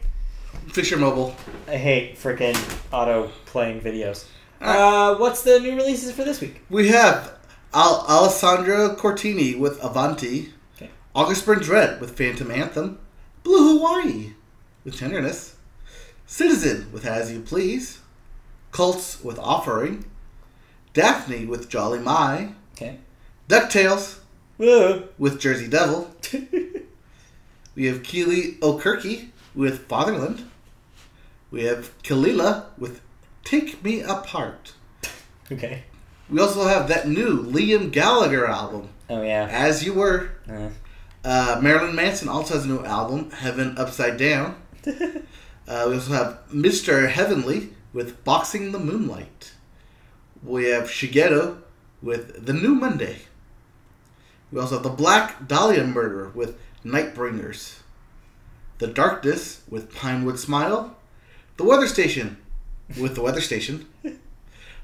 Fix your mobile. I hate freaking auto-playing videos. What's the new releases for this week? We have Alessandro Cortini with Avanti. Okay. August Burns Red with Phantom Anthem. Blue Hawaii with Tenderness. Citizen with As You Please. Cults with Offering. Daphne with Jolly My. Okay. DuckTales Woo. with Jersey Devil. We have Keely O'Kirky with Fatherland. We have Kalila with Take Me Apart. Okay. We also have that new Liam Gallagher album. Oh, yeah. As You Were. Marilyn Manson also has a new album, Heaven Upside Down. We also have Mr. Heavenly with Boxing the Moonlight. We have Shigeru with The New Monday. We also have The Black Dahlia Murder with Nightbringers. The Darkness with Pinewood Smile. The Weather Station with The Weather Station.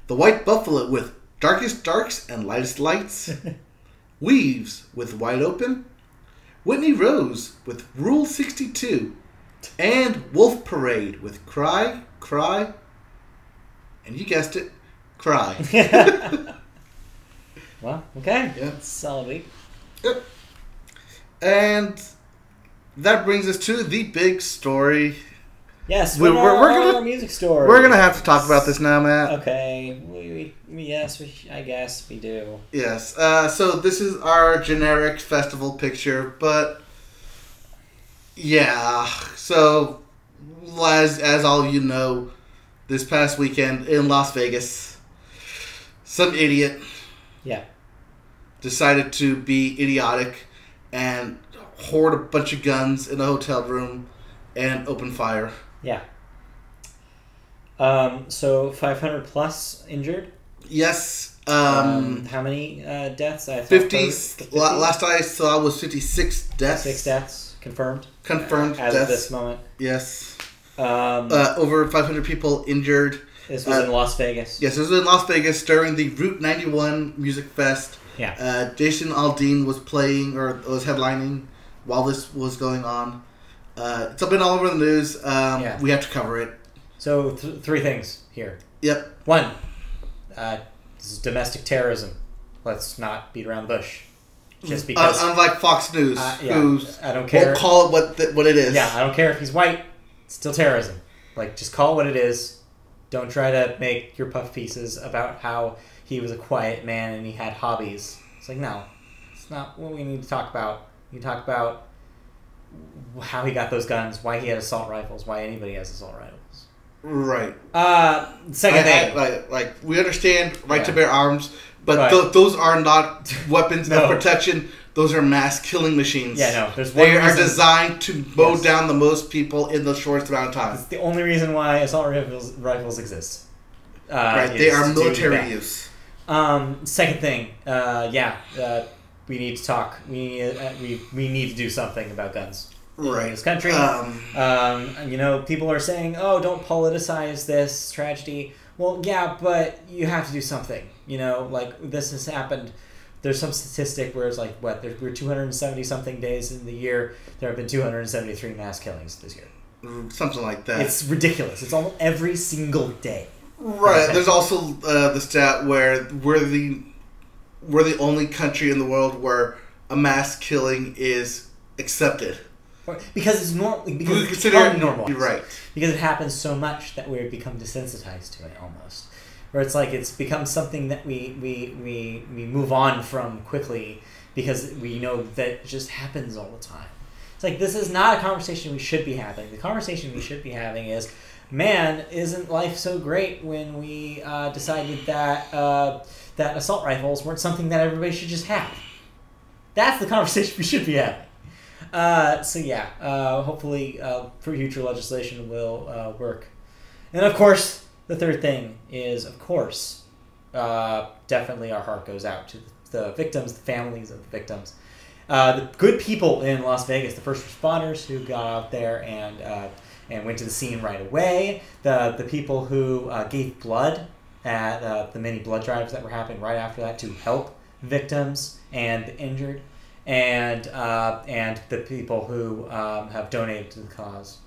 The White Buffalo with Darkest Darks and Lightest Lights. Weaves with Wide Open. Whitney Rose with Rule 62. And Wolf Parade with Cry, Cry, and you guessed it, Cry. Well, okay. Yeah. Solid week. Yep. And that brings us to the big story Yes, we're gonna music store. We're gonna have to talk about this now, Matt. Okay, I guess we do. Yes. So this is our generic festival picture, but yeah. So as all you know, this past weekend in Las Vegas, some idiot decided to be idiotic and hoard a bunch of guns in a hotel room and open fire. Yeah. So 500 plus injured? Yes. How many deaths? 50. Last I saw was 56 deaths. 6 deaths confirmed. Confirmed as deaths. of this moment. Yes. Over 500 people injured. This was in Las Vegas. Yes, this was in Las Vegas during the Route 91 Music Fest. Yeah. Jason Aldean was playing or was headlining while this was going on. It's been all over the news. We have to cover it. So 3 things here. Yep. 1, this is domestic terrorism. Let's not beat around the bush. Just because. Unlike Fox News, I don't care. Won't call it what it is. Yeah, I don't care if he's white. It's still terrorism. Like, just call it what it is. Don't try to make your puff pieces about how he was a quiet man and he had hobbies. It's like, no. It's not what we need to talk about. We talk about how he got those guns, why he had assault rifles, why anybody has assault rifles. Right. Second thing. Like we understand right to bear arms, but those are not weapons of protection. Those are mass killing machines. Yeah, no. They are designed to mow down the most people in the shortest amount of time. It's the only reason why assault rifles exist. Right. They are military use. Second thing. We need to talk. We need to do something about guns in this country. People are saying, "Oh, don't politicize this tragedy." Well, yeah, but you have to do something. Like this has happened. There's some statistic where it's like, we're 270 something days in the year. There have been 273 mass killings this year. Something like that. It's ridiculous. It's almost every single day. Right. There's also the stat where we're the only country in the world where a mass killing is accepted. Because it's normal. Because it's normal. You're right. Because it happens so much that we've become desensitized to it almost. Where it's like it's become something that we move on from quickly because we know that it just happens all the time. It's like this is not a conversation we should be having. The conversation we should be having is, man, isn't life so great when we decided that that assault rifles weren't something that everybody should just have? That's the conversation we should be having. Hopefully future legislation will work. And of course, the third thing is, definitely our heart goes out to the victims, the families of the victims. The good people in Las Vegas, the first responders who got out there and went to the scene right away, the people who gave blood at the many blood drives that were happening right after that to help victims and the injured, and the people who have donated to the cause.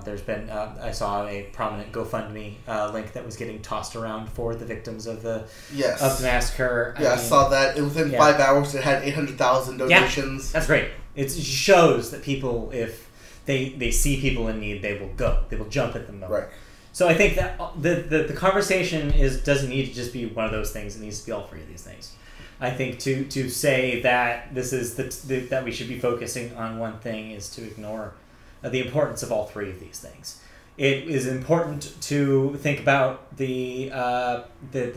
There's been I saw a prominent GoFundMe link that was getting tossed around for the victims of the massacre. I saw that. Within 5 hours, it had 800,000 donations. Yeah, that's great. It shows that people, if they see people in need, they will go. They will jump at them. Right. So I think that the conversation doesn't need to just be one of those things. It needs to be all 3 of these things. I think to say that this is that we should be focusing on one thing is to ignore the importance of all 3 of these things. It is important to think about the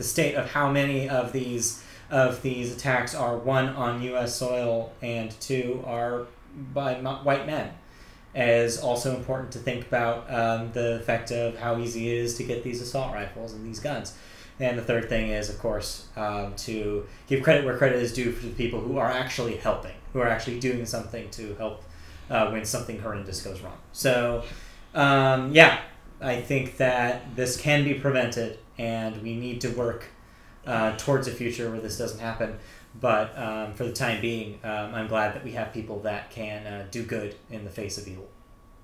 state of how many of these attacks are, 1, on U.S. soil and 2 are by white men. It is also important to think about the effect of how easy it is to get these assault rifles and these guns. And the third thing is, of course, to give credit where credit is due for the people who are actually helping, who are actually doing something to help when something horrendous goes wrong. So, I think that this can be prevented, and we need to work towards a future where this doesn't happen. But for the time being, I'm glad that we have people that can do good in the face of evil.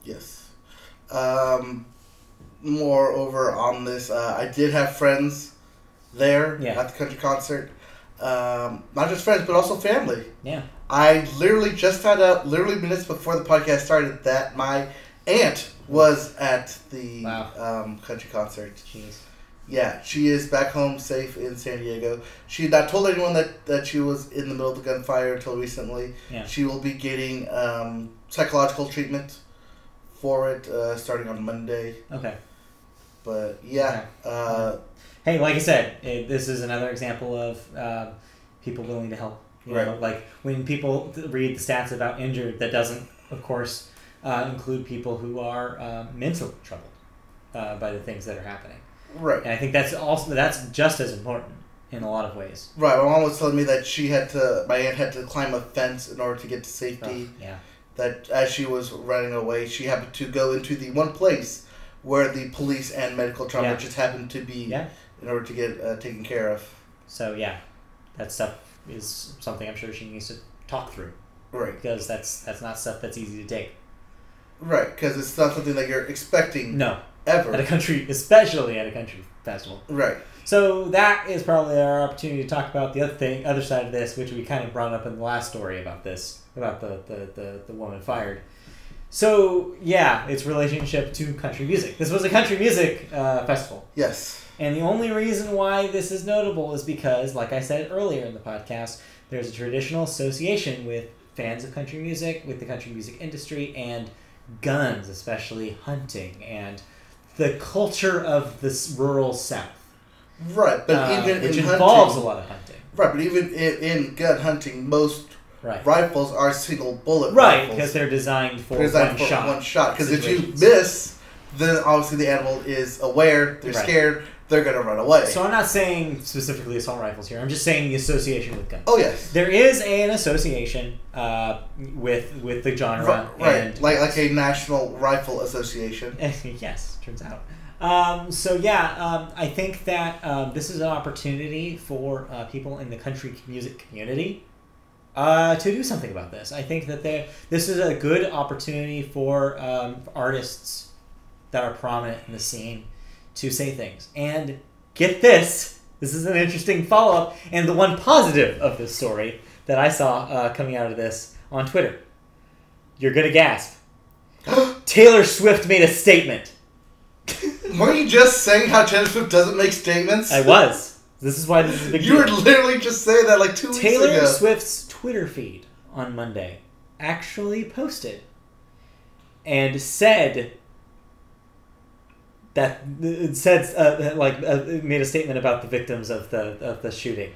Yes. Moreover, on this, I did have friends there at the country concert. Not just friends, but also family. Yeah. I literally just found out, minutes before the podcast started, that my aunt was at the Wow. country concert. Jeez. Yeah, she is back home safe in San Diego. She had not told anyone that she was in the middle of the gunfire until recently. Yeah. She will be getting psychological treatment for it starting on Monday. Okay. But yeah. Okay. Hey, like I said, this is another example of people willing to help. You know, like when people read the stats about injured, that doesn't, of course, include people who are mentally troubled by the things that are happening. Right. And I think that's just as important in a lot of ways. Right. My mom was telling me that my aunt had to climb a fence in order to get to safety. Oh, yeah. That as she was running away, she happened to go into the one place where the police and medical trauma just happened to be in order to get taken care of. So yeah, that stuff is something I'm sure she needs to talk through. Right. Because that's not stuff that's easy to take. Right, because it's not something that you're expecting. No. Ever. Especially at a country festival. Right. So that is probably our opportunity to talk about the other side of this, which we kind of brought up in the last story about this, about the woman fired. So yeah, its relationship to country music. This was a country music festival. Yes. And the only reason why this is notable is because, like I said earlier in the podcast, there's a traditional association with fans of country music, with the country music industry, and guns, especially hunting, and the culture of this rural South. Right, but even which in involves hunting, a lot of hunting. Right, but even in gun hunting, most rifles are single bullet rifles. Right, because they're designed for one shot. Because if you miss, then obviously the animal is aware, they're scared, they're going to run away. So I'm not saying specifically assault rifles here. I'm just saying the association with guns. Oh, yes. There is an association with the genre. Right, and like a National Rifle Association. Yes, turns out. I think that this is an opportunity for people in the country music community to do something about this. I think that this is a good opportunity for artists that are prominent in the scene to say things. And get this is an interesting follow-up, and the one positive of this story that I saw coming out of this on Twitter. You're going to gasp. Taylor Swift made a statement. Weren't you just saying how Taylor Swift doesn't make statements? I was. This is why this is a big deal. You were literally just saying that like 2 weeks ago. Taylor Swift's Twitter feed on Monday actually posted and said that made a statement about the victims of the shooting,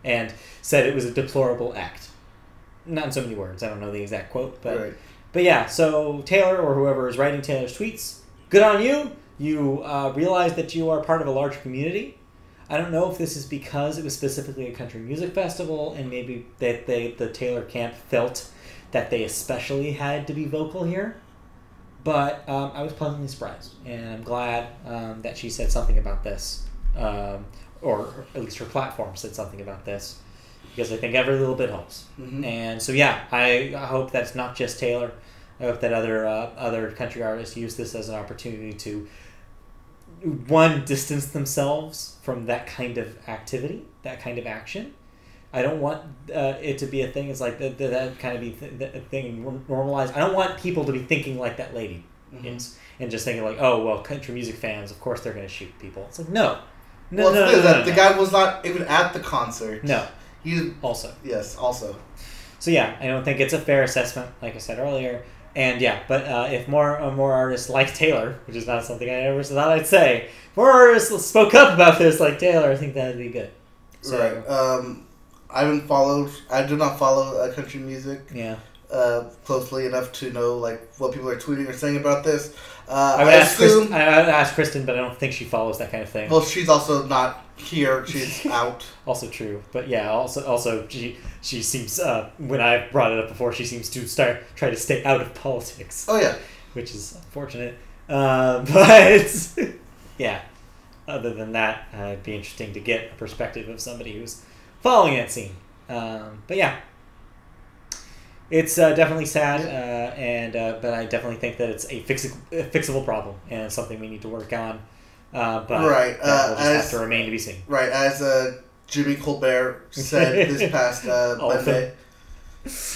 and said it was a deplorable act. Not in so many words. I don't know the exact quote, but yeah. So Taylor, or whoever is writing Taylor's tweets, good on you. You realize that you are part of a larger community. I don't know if this is because it was specifically a country music festival, and maybe that the Taylor camp felt that they especially had to be vocal here. But I was pleasantly surprised, and I'm glad that she said something about this, or at least her platform said something about this, because I think every little bit helps. Mm-hmm. And so yeah, I hope that's not just Taylor. I hope that other country artists use this as an opportunity to, one, distance themselves from that kind of activity, that kind of action. I don't want it to be a thing. It's like that kind of be a thing normalized. I don't want people to be thinking like that lady, and just thinking like, oh well, country music fans, of course they're going to shoot people. It's like no. The guy was not even at the concert. No. He also. Yes, also. So yeah, I don't think it's a fair assessment, like I said earlier. And yeah, but if more artists like Taylor, which is not something I ever thought I'd say, more artists spoke up about this like Taylor, I think that would be good. So, right. I do not follow country music closely enough to know like what people are tweeting or saying about this. I would ask Kristen, but I don't think she follows that kind of thing. Well, she's also not here. She's out. Also true, but yeah, also she seems when I brought it up before, she seems to try to stay out of politics. Oh yeah, which is unfortunate. But yeah, other than that, it'd be interesting to get a perspective of somebody who's following that scene. But yeah, it's definitely sad, but I definitely think that it's a fixable problem and something we need to work on. But we'll just have to remain to be seen. Right, as Jimmy Colbert said this past Monday.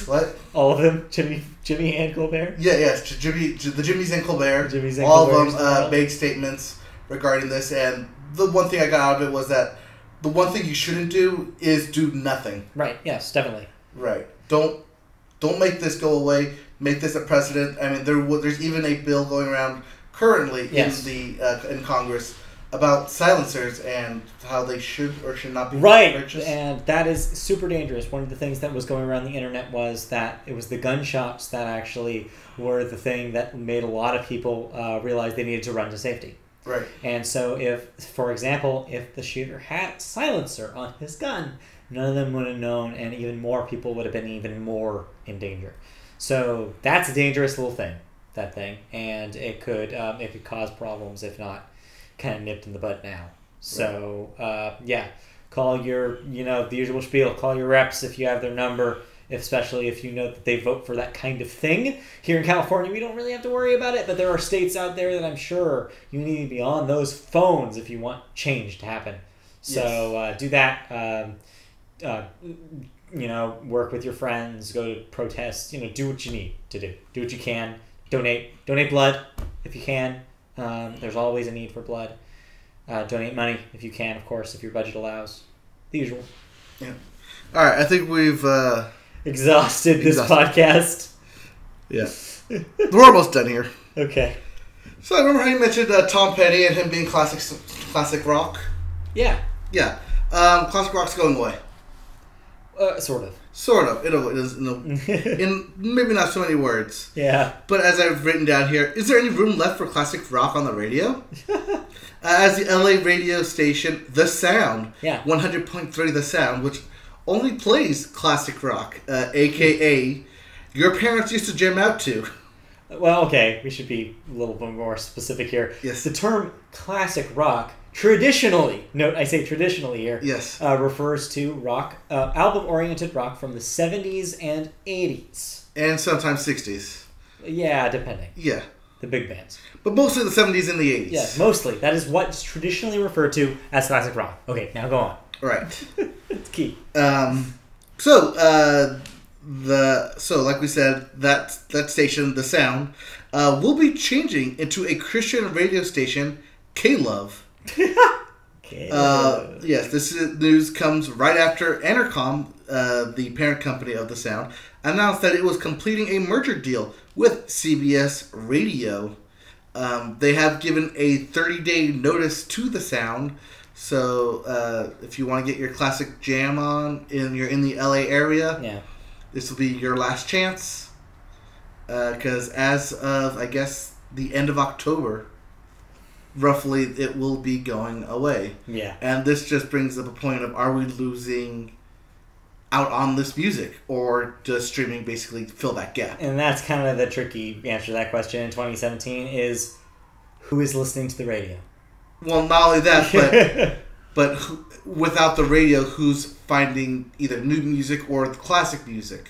What? All of them? Jimmy and Colbert? Yeah, yes. The Jimmys and Colbert. All of them made statements regarding this, and the one thing I got out of it was that the one thing you shouldn't do is do nothing. Right, yes, definitely. Right. Don't make this go away. Make this a precedent. I mean, there's even a bill going around currently in Congress about silencers and how they should or should not be purchased. And that is super dangerous. One of the things that was going around the internet was that it was the gun shops that actually were the thing that made a lot of people realize they needed to run to safety. Right. And so if, for example, if the shooter had a silencer on his gun, none of them would have known, and even more people would have been even more in danger. So that's a dangerous little thing, that thing. And it could cause problems if not kind of nipped in the bud now. So, call your, the usual spiel. Call your reps if you have their number, especially if you know that they vote for that kind of thing. Here in California, we don't really have to worry about it, but there are states out there that I'm sure you need to be on those phones if you want change to happen. So do that. Work with your friends, go to protests, do what you need to do. Do what you can. Donate blood if you can. There's always a need for blood. Donate money if you can, of course, if your budget allows. The usual. Yeah. All right, I think we've exhausted this podcast. Yeah. We're almost done here. Okay. So I remember how you mentioned Tom Petty and him being classic rock? Yeah. Yeah. Classic rock's going away. Sort of. Sort of. It is in maybe not so many words. Yeah. But as I've written down here, is there any room left for classic rock on the radio? As the LA radio station, The Sound, 100.3 The Sound, which only plays classic rock, a.k.a. your parents used to jam out to. Well, okay, we should be a little bit more specific here. Yes. The term classic rock traditionally, note I say traditionally here, refers to rock, album-oriented rock from the 70s and 80s. And sometimes 60s. Yeah, depending. Yeah. The big bands. But mostly the 70s and the 80s. Yeah, mostly. That is what's traditionally referred to as classic rock. Okay, now go on. Right. It's key. So like we said, that station, The Sound, will be changing into a Christian radio station, K-Love. Yes, this news comes right after Entercom, the parent company of The Sound, announced that it was completing a merger deal with CBS Radio. They have given a 30-day notice to The Sound, so if you want to get your classic jam on and you're in the LA area, this will be your last chance. Because as of, I guess, the end of October, roughly, it will be going away. Yeah. And this just brings up a point of, are we losing out on this music, or does streaming basically fill that gap? And that's kind of the tricky answer to that question in 2017 is, who is listening to the radio? Well, not only that, but without the radio, who's finding either new music or classic music?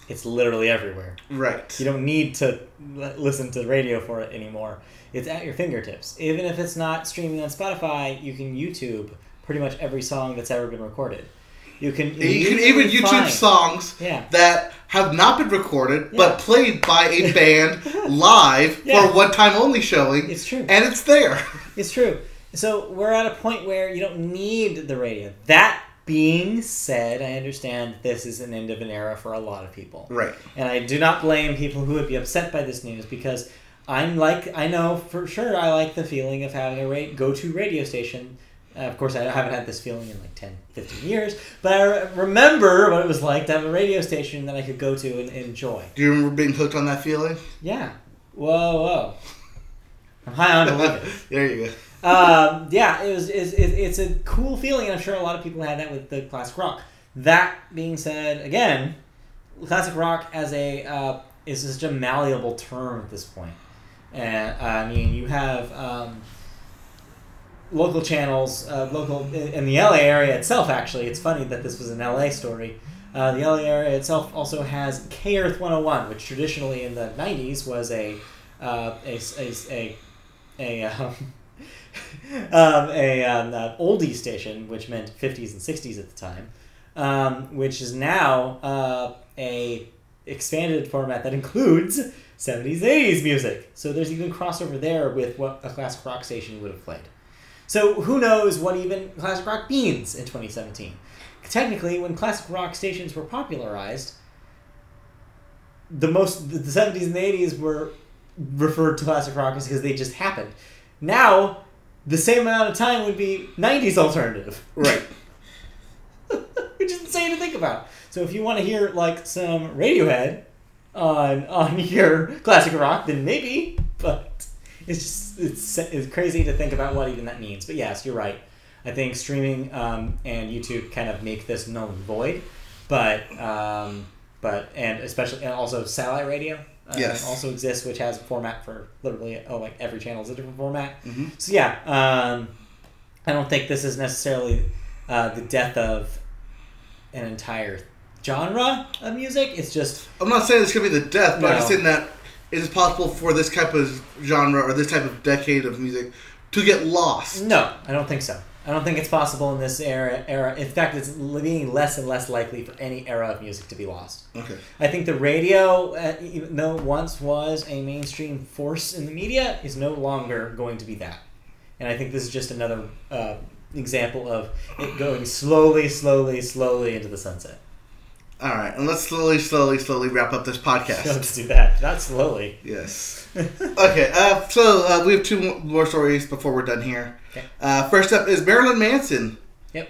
It's literally everywhere. Right. You don't need to listen to the radio for it anymore. It's at your fingertips. Even if it's not streaming on Spotify, you can YouTube pretty much every song that's ever been recorded. You can even YouTube songs that have not been recorded but played by a band live for a one-time only showing. It's true. And it's there. It's true. So we're at a point where you don't need the radio. That being said, I understand this is an end of an era for a lot of people. Right. And I do not blame people who would be upset by this news, because I know for sure I like the feeling of having a go-to radio station. Of course, I haven't had this feeling in like 10, 15 years, but I remember what it was like to have a radio station that I could go to and enjoy. Do you remember being hooked on that feeling? Yeah. Whoa. I'm high on to live it. There you go. It's a cool feeling, and I'm sure a lot of people had that with the classic rock. That being said, again, classic rock as is such a malleable term at this point. And I mean, you have local channels, in the LA area itself. Actually, it's funny that this was an LA story. The LA area itself also has K Earth 101, which traditionally in the 90s was an oldie station, which meant 50s and 60s at the time. which is now a expanded format that includes 70s, 80s music. So there's even crossover there with what a classic rock station would have played. So who knows what even classic rock means in 2017. Technically, when classic rock stations were popularized, the 70s and the 80s were referred to classic rock because they just happened. Now, the same amount of time would be 90s alternative. Right. Which is insane to think about. So if you want to hear like some Radiohead on your classic rock, then maybe, but it's crazy to think about what even that means. But yes, you're right. I think streaming and YouTube kind of make this null and void, but especially also satellite radio also exists, which has a format for literally like every channel is a different format. Mm-hmm. So yeah, I don't think this is necessarily the death of an entire genre of music. It's just, I'm not saying it's gonna be the death, but I'm just saying that it is possible for this type of genre or this type of decade of music to get lost. No, I don't think so. I don't think it's possible in this era. In fact, it's being less and less likely for any era of music to be lost. Okay. I think the radio, even though it once was a mainstream force in the media, is no longer going to be that. And I think this is just another example of it going slowly into the sunset. All right, and let's slowly wrap up this podcast. Let's do that. Not slowly. Yes. Okay, so we have two more stories before we're done here. Okay. First up is Marilyn Manson. Yep.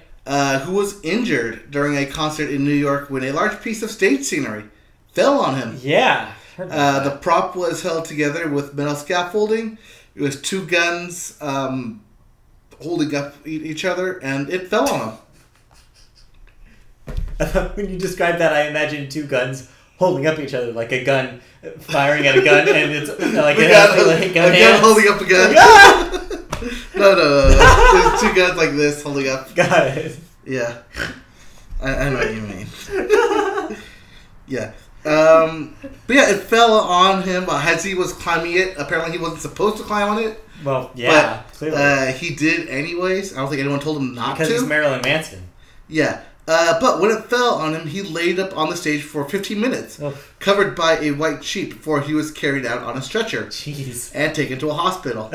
Who was injured during a concert in New York when a large piece of stage scenery fell on him. Yeah. The prop was held together with metal scaffolding. It was two guns holding up each other, and it fell on him. When you describe that, I imagine two guns holding up each other, like a gun firing at a gun, and it's like a gun holding up a gun. No. There's two guns like this holding up. Got it. Yeah. I know what you mean. Yeah. But yeah, it fell on him as he was climbing it. Apparently, he wasn't supposed to climb on it. Well, yeah, but, clearly. He did anyways. I don't think anyone told him not because to. Because he's Marilyn Manson. Yeah. But when it fell on him, he laid up on the stage for 15 minutes, covered by a white sheet before he was carried out on a stretcher. Jeez. And taken to a hospital.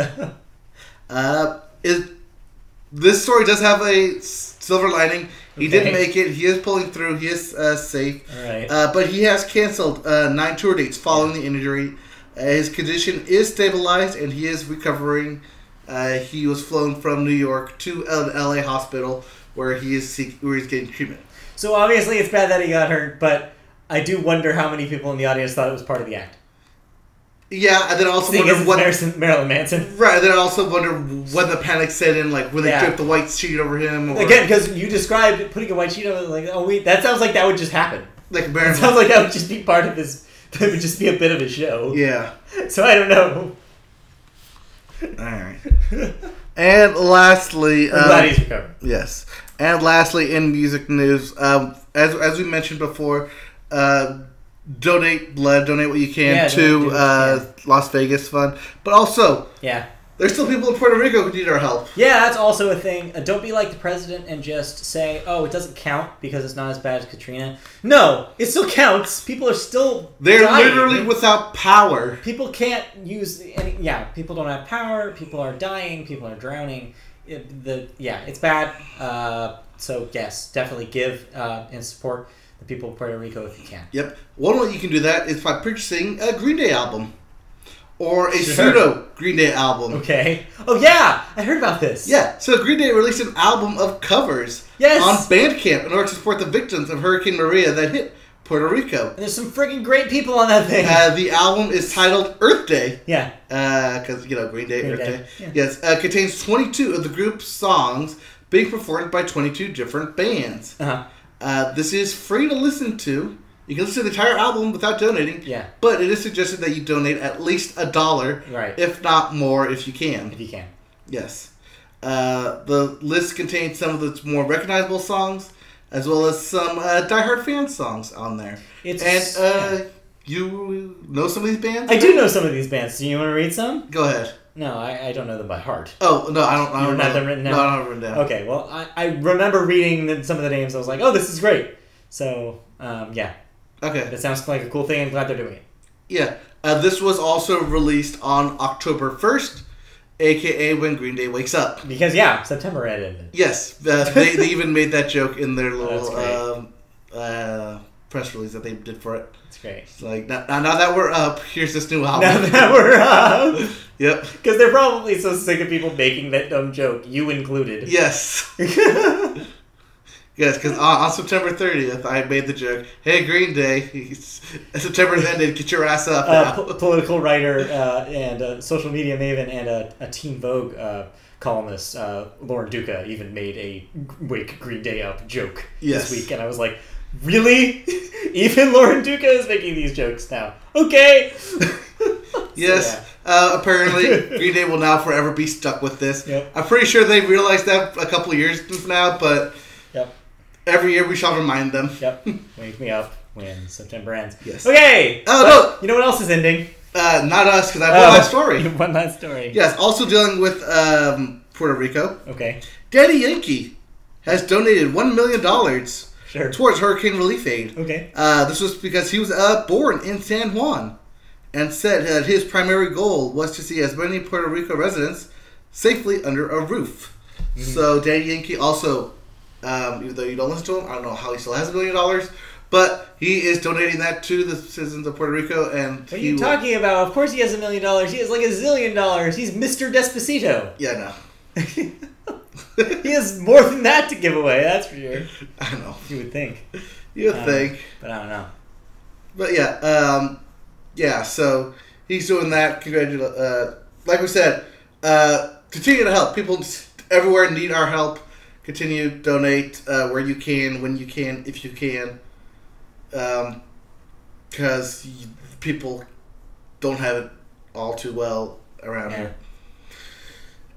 This story does have a silver lining. He did make it. He is pulling through. He is safe. All right. But he has canceled 9 tour dates following the injury. His condition is stabilized, and he is recovering. He was flown from New York to an LA hospital where he's getting treatment. So obviously it's bad that he got hurt, but I do wonder how many people in the audience thought it was part of the act. Yeah, and then I also wonder what Marilyn Manson. Right, and then I also wonder when the panic set in, like when they draped the white sheet over him. Or, again, because you described putting a white sheet over, like, oh wait, that sounds like that would just happen. Like Marilyn. It sounds like that would just be part of his. That would just be a bit of a show. Yeah. So I don't know. All right. And lastly, I'm glad he's recovered. Yes. And lastly, in music news, as we mentioned before, donate blood, donate what you can to Las Vegas Fund. But also, there's still people in Puerto Rico who need our help. Yeah, that's also a thing. Don't be like the president and just say, oh, it doesn't count because it's not as bad as Katrina. No, it still counts. People are still dying. Literally without power. People can't use any... Yeah, people don't have power. People are dying. People are drowning. It's bad. So, yes, definitely give and support the people of Puerto Rico if you can. Yep. One way you can do that is by purchasing a Green Day album. Or a pseudo Green Day album. Okay. Oh, yeah! I heard about this. Yeah. So Green Day released an album of covers on Bandcamp in order to support the victims of Hurricane Maria that hit Puerto Rico. And there's some freaking great people on that thing. The album is titled Earth Day. Yeah. Because, Green Day, Earth Day. Yeah. Yes. Contains 22 of the group's songs being performed by 22 different bands. Uh-huh. This is free to listen to. You can listen to the entire album without donating. Yeah. But it is suggested that you donate at least $1. Right. If not more, if you can. If you can. Yes. The list contains some of the more recognizable songs, as well as some diehard fan songs on there. You know some of these bands? I do know some of these bands. Do you want to read some? Go ahead. No, I don't know them by heart. Oh, no, I don't know. You don't have them written down? No, I don't have them written down. Okay, well, I remember reading some of the names. I was like, oh, this is great. So, yeah. Okay. That sounds like a cool thing. I'm glad they're doing it. Yeah. This was also released on October 1st, a.k.a. when Green Day wakes up. Because, yeah, September ended. Yes. They even made that joke in their little press release that they did for it. That's great. It's like, now that we're up, here's this new album. Now that we're up. Yep. Because they're probably so sick of people making that dumb joke, you included. Yes. Yes, because on September 30th, I made the joke, hey, Green Day, September's ended, get your ass up now. Political writer and social media maven and a Teen Vogue columnist, Lauren Duca, even made a wake Green Day up joke this week. And I was like, really? Even Lauren Duca is making these jokes now. Okay. Yes. Apparently, Green Day will now forever be stuck with this. Yep. I'm pretty sure they realized that a couple of years from now, but every year we shall remind them. Yep. Wake me up when September ends. Yes. Okay. Oh, no. You know what else is ending? Not us, because I have one last story. One last story. Yes. Also dealing with Puerto Rico. Okay. Daddy Yankee has donated $1 million towards hurricane relief aid. Okay. This was because he was born in San Juan and said that his primary goal was to see as many Puerto Rico residents safely under a roof. Mm-hmm. So Daddy Yankee also, even though you don't listen to him, I don't know how he still has $1 million, but he is donating that to the citizens of Puerto Rico. And what are you talking about? Of course he has $1 million. He has like $1 zillion. He's Mr. Despacito. Yeah, no. He has more than that to give away, that's for sure. I know. You would think. You would think. But I don't know. But yeah, so he's doing that. Congratulations. Like we said, continue to help. People everywhere need our help. Continue to donate where you can, when you can, if you can. Because people don't have it all too well around here.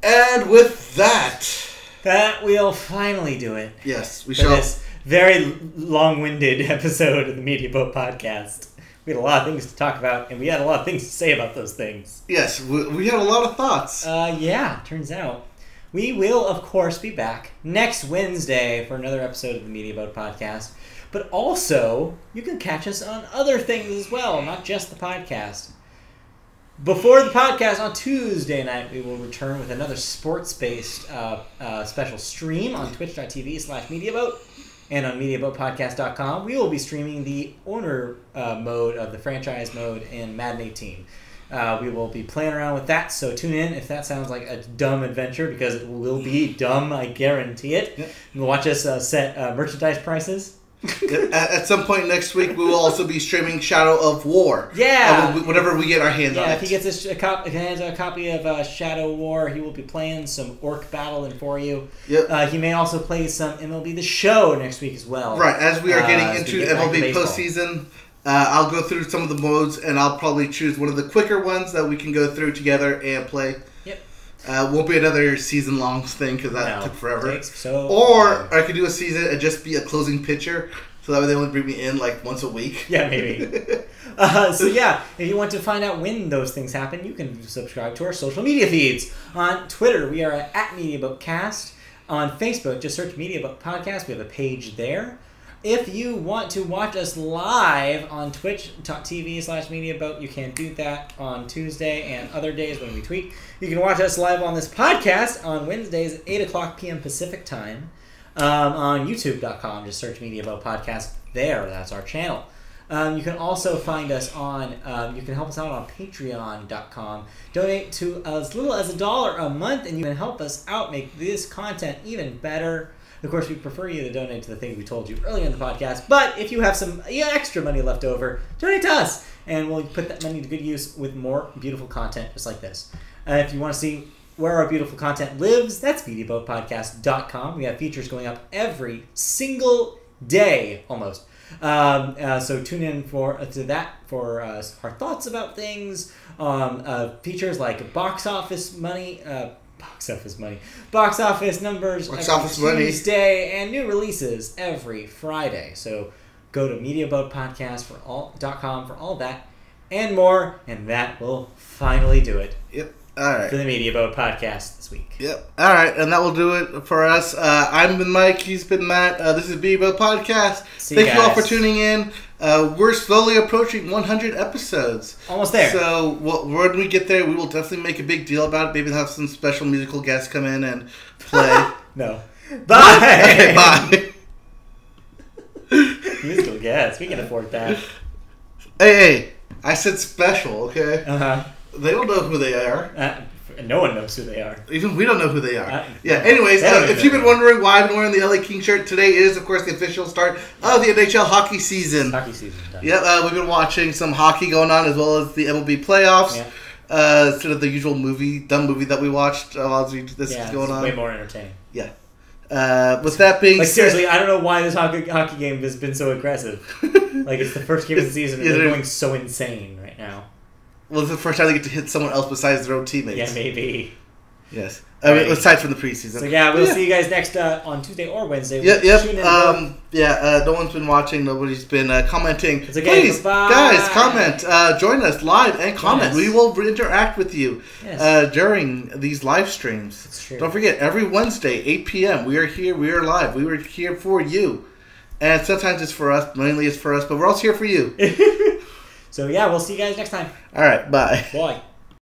And with that we'll finally do it. Yes, we shall. This very long-winded episode of the Media Boat Podcast. We had a lot of things to talk about, and we had a lot of things to say about those things. Yes, we had a lot of thoughts. Yeah, turns out. We will, of course, be back next Wednesday for another episode of the Media Boat Podcast. But also, you can catch us on other things as well, not just the podcast. Before the podcast on Tuesday night, we will return with another sports-based special stream on twitch.tv/MediaBoat and on MediaBoatPodcast.com. We will be streaming the owner mode of the franchise mode in Madden 18. We will be playing around with that, so tune in if that sounds like a dumb adventure, because it will be dumb, I guarantee it. Yep. You'll watch us set merchandise prices. At some point next week, we will also be streaming Shadow of War. Yeah. Whenever we get our hands on it. Yeah, if he gets a copy of Shadow War, he will be playing some orc battling for you. Yep. He may also play some MLB The Show next week as well. Right, as we are getting into MLB postseason, I'll go through some of the modes, and I'll probably choose one of the quicker ones that we can go through together and play. Yep. Won't be another season-long thing, because that took forever. Or I could do a season and just be a closing pitcher, so that way they only bring me in like once a week. Yeah, maybe. So yeah, if you want to find out when those things happen, you can subscribe to our social media feeds. On Twitter, we are at MediaBoatCast. On Facebook, just search MediaBoat Podcast. We have a page there. If you want to watch us live on twitch.tv/MediaBoat, you can do that on Tuesday and other days when we tweet. You can watch us live on this podcast on Wednesdays at 8 o'clock p.m. Pacific time on YouTube.com. Just search MediaBoat Podcast there. That's our channel. You can also find us on, you can help us out on Patreon.com. Donate to as little as $1 a month, and you can help us out make this content even better. Of course, we prefer you to donate to the things we told you earlier in the podcast, but if you have some extra money left over, donate to us, and we'll put that money to good use with more beautiful content just like this. If you want to see where our beautiful content lives, that's MediaBoatPodcast.com. We have features going up every single day, almost. So tune in to that for our thoughts about things, features like box office numbers every Tuesday, and new releases every Friday. So go to MediaBoatPodcast.com for all that and more, and that will finally do it. Yep. All right. For the Media Boat podcast this week. Yep. All right, and that will do it for us. I've been Mike. He's been Matt. This is Media Boat podcast. Thank you all for tuning in. We're slowly approaching 100 episodes. Almost there. So when we get there, we will definitely make a big deal about it. Maybe have some special musical guests come in and play. No. Bye. Okay, bye. Musical guests. We can afford that. Hey, I said special, okay? Uh-huh. They don't know who they are. No one knows who they are. Even we don't know who they are. Anyways, if you've been wondering why I've been wearing the LA King shirt, today is, of course, the official start of the NHL hockey season. Hockey season done. Yep, we've been watching some hockey going on as well as the MLB playoffs. Yeah. Instead of the usual dumb movie that we watched while this is going on. Way more entertaining. Yeah. With that being said... seriously, I don't know why this hockey game has been so aggressive. It's the first game of the season and they're going so insane right now. Well, it's the first time they get to hit someone else besides their own teammates. Yeah, maybe. Yes. I mean, aside from the preseason. So, we'll see you guys next on Tuesday or Wednesday. Yep. No one's been watching. Nobody's been commenting. It's okay. Please, guys, comment. Join us live and comment. Yes. We will interact with you during these live streams. That's true. Don't forget, every Wednesday, 8 p.m., we are here. We are live. We are here for you. And sometimes it's for us. Mainly it's for us. But we're also here for you. So, we'll see you guys next time. All right. Bye. Bye.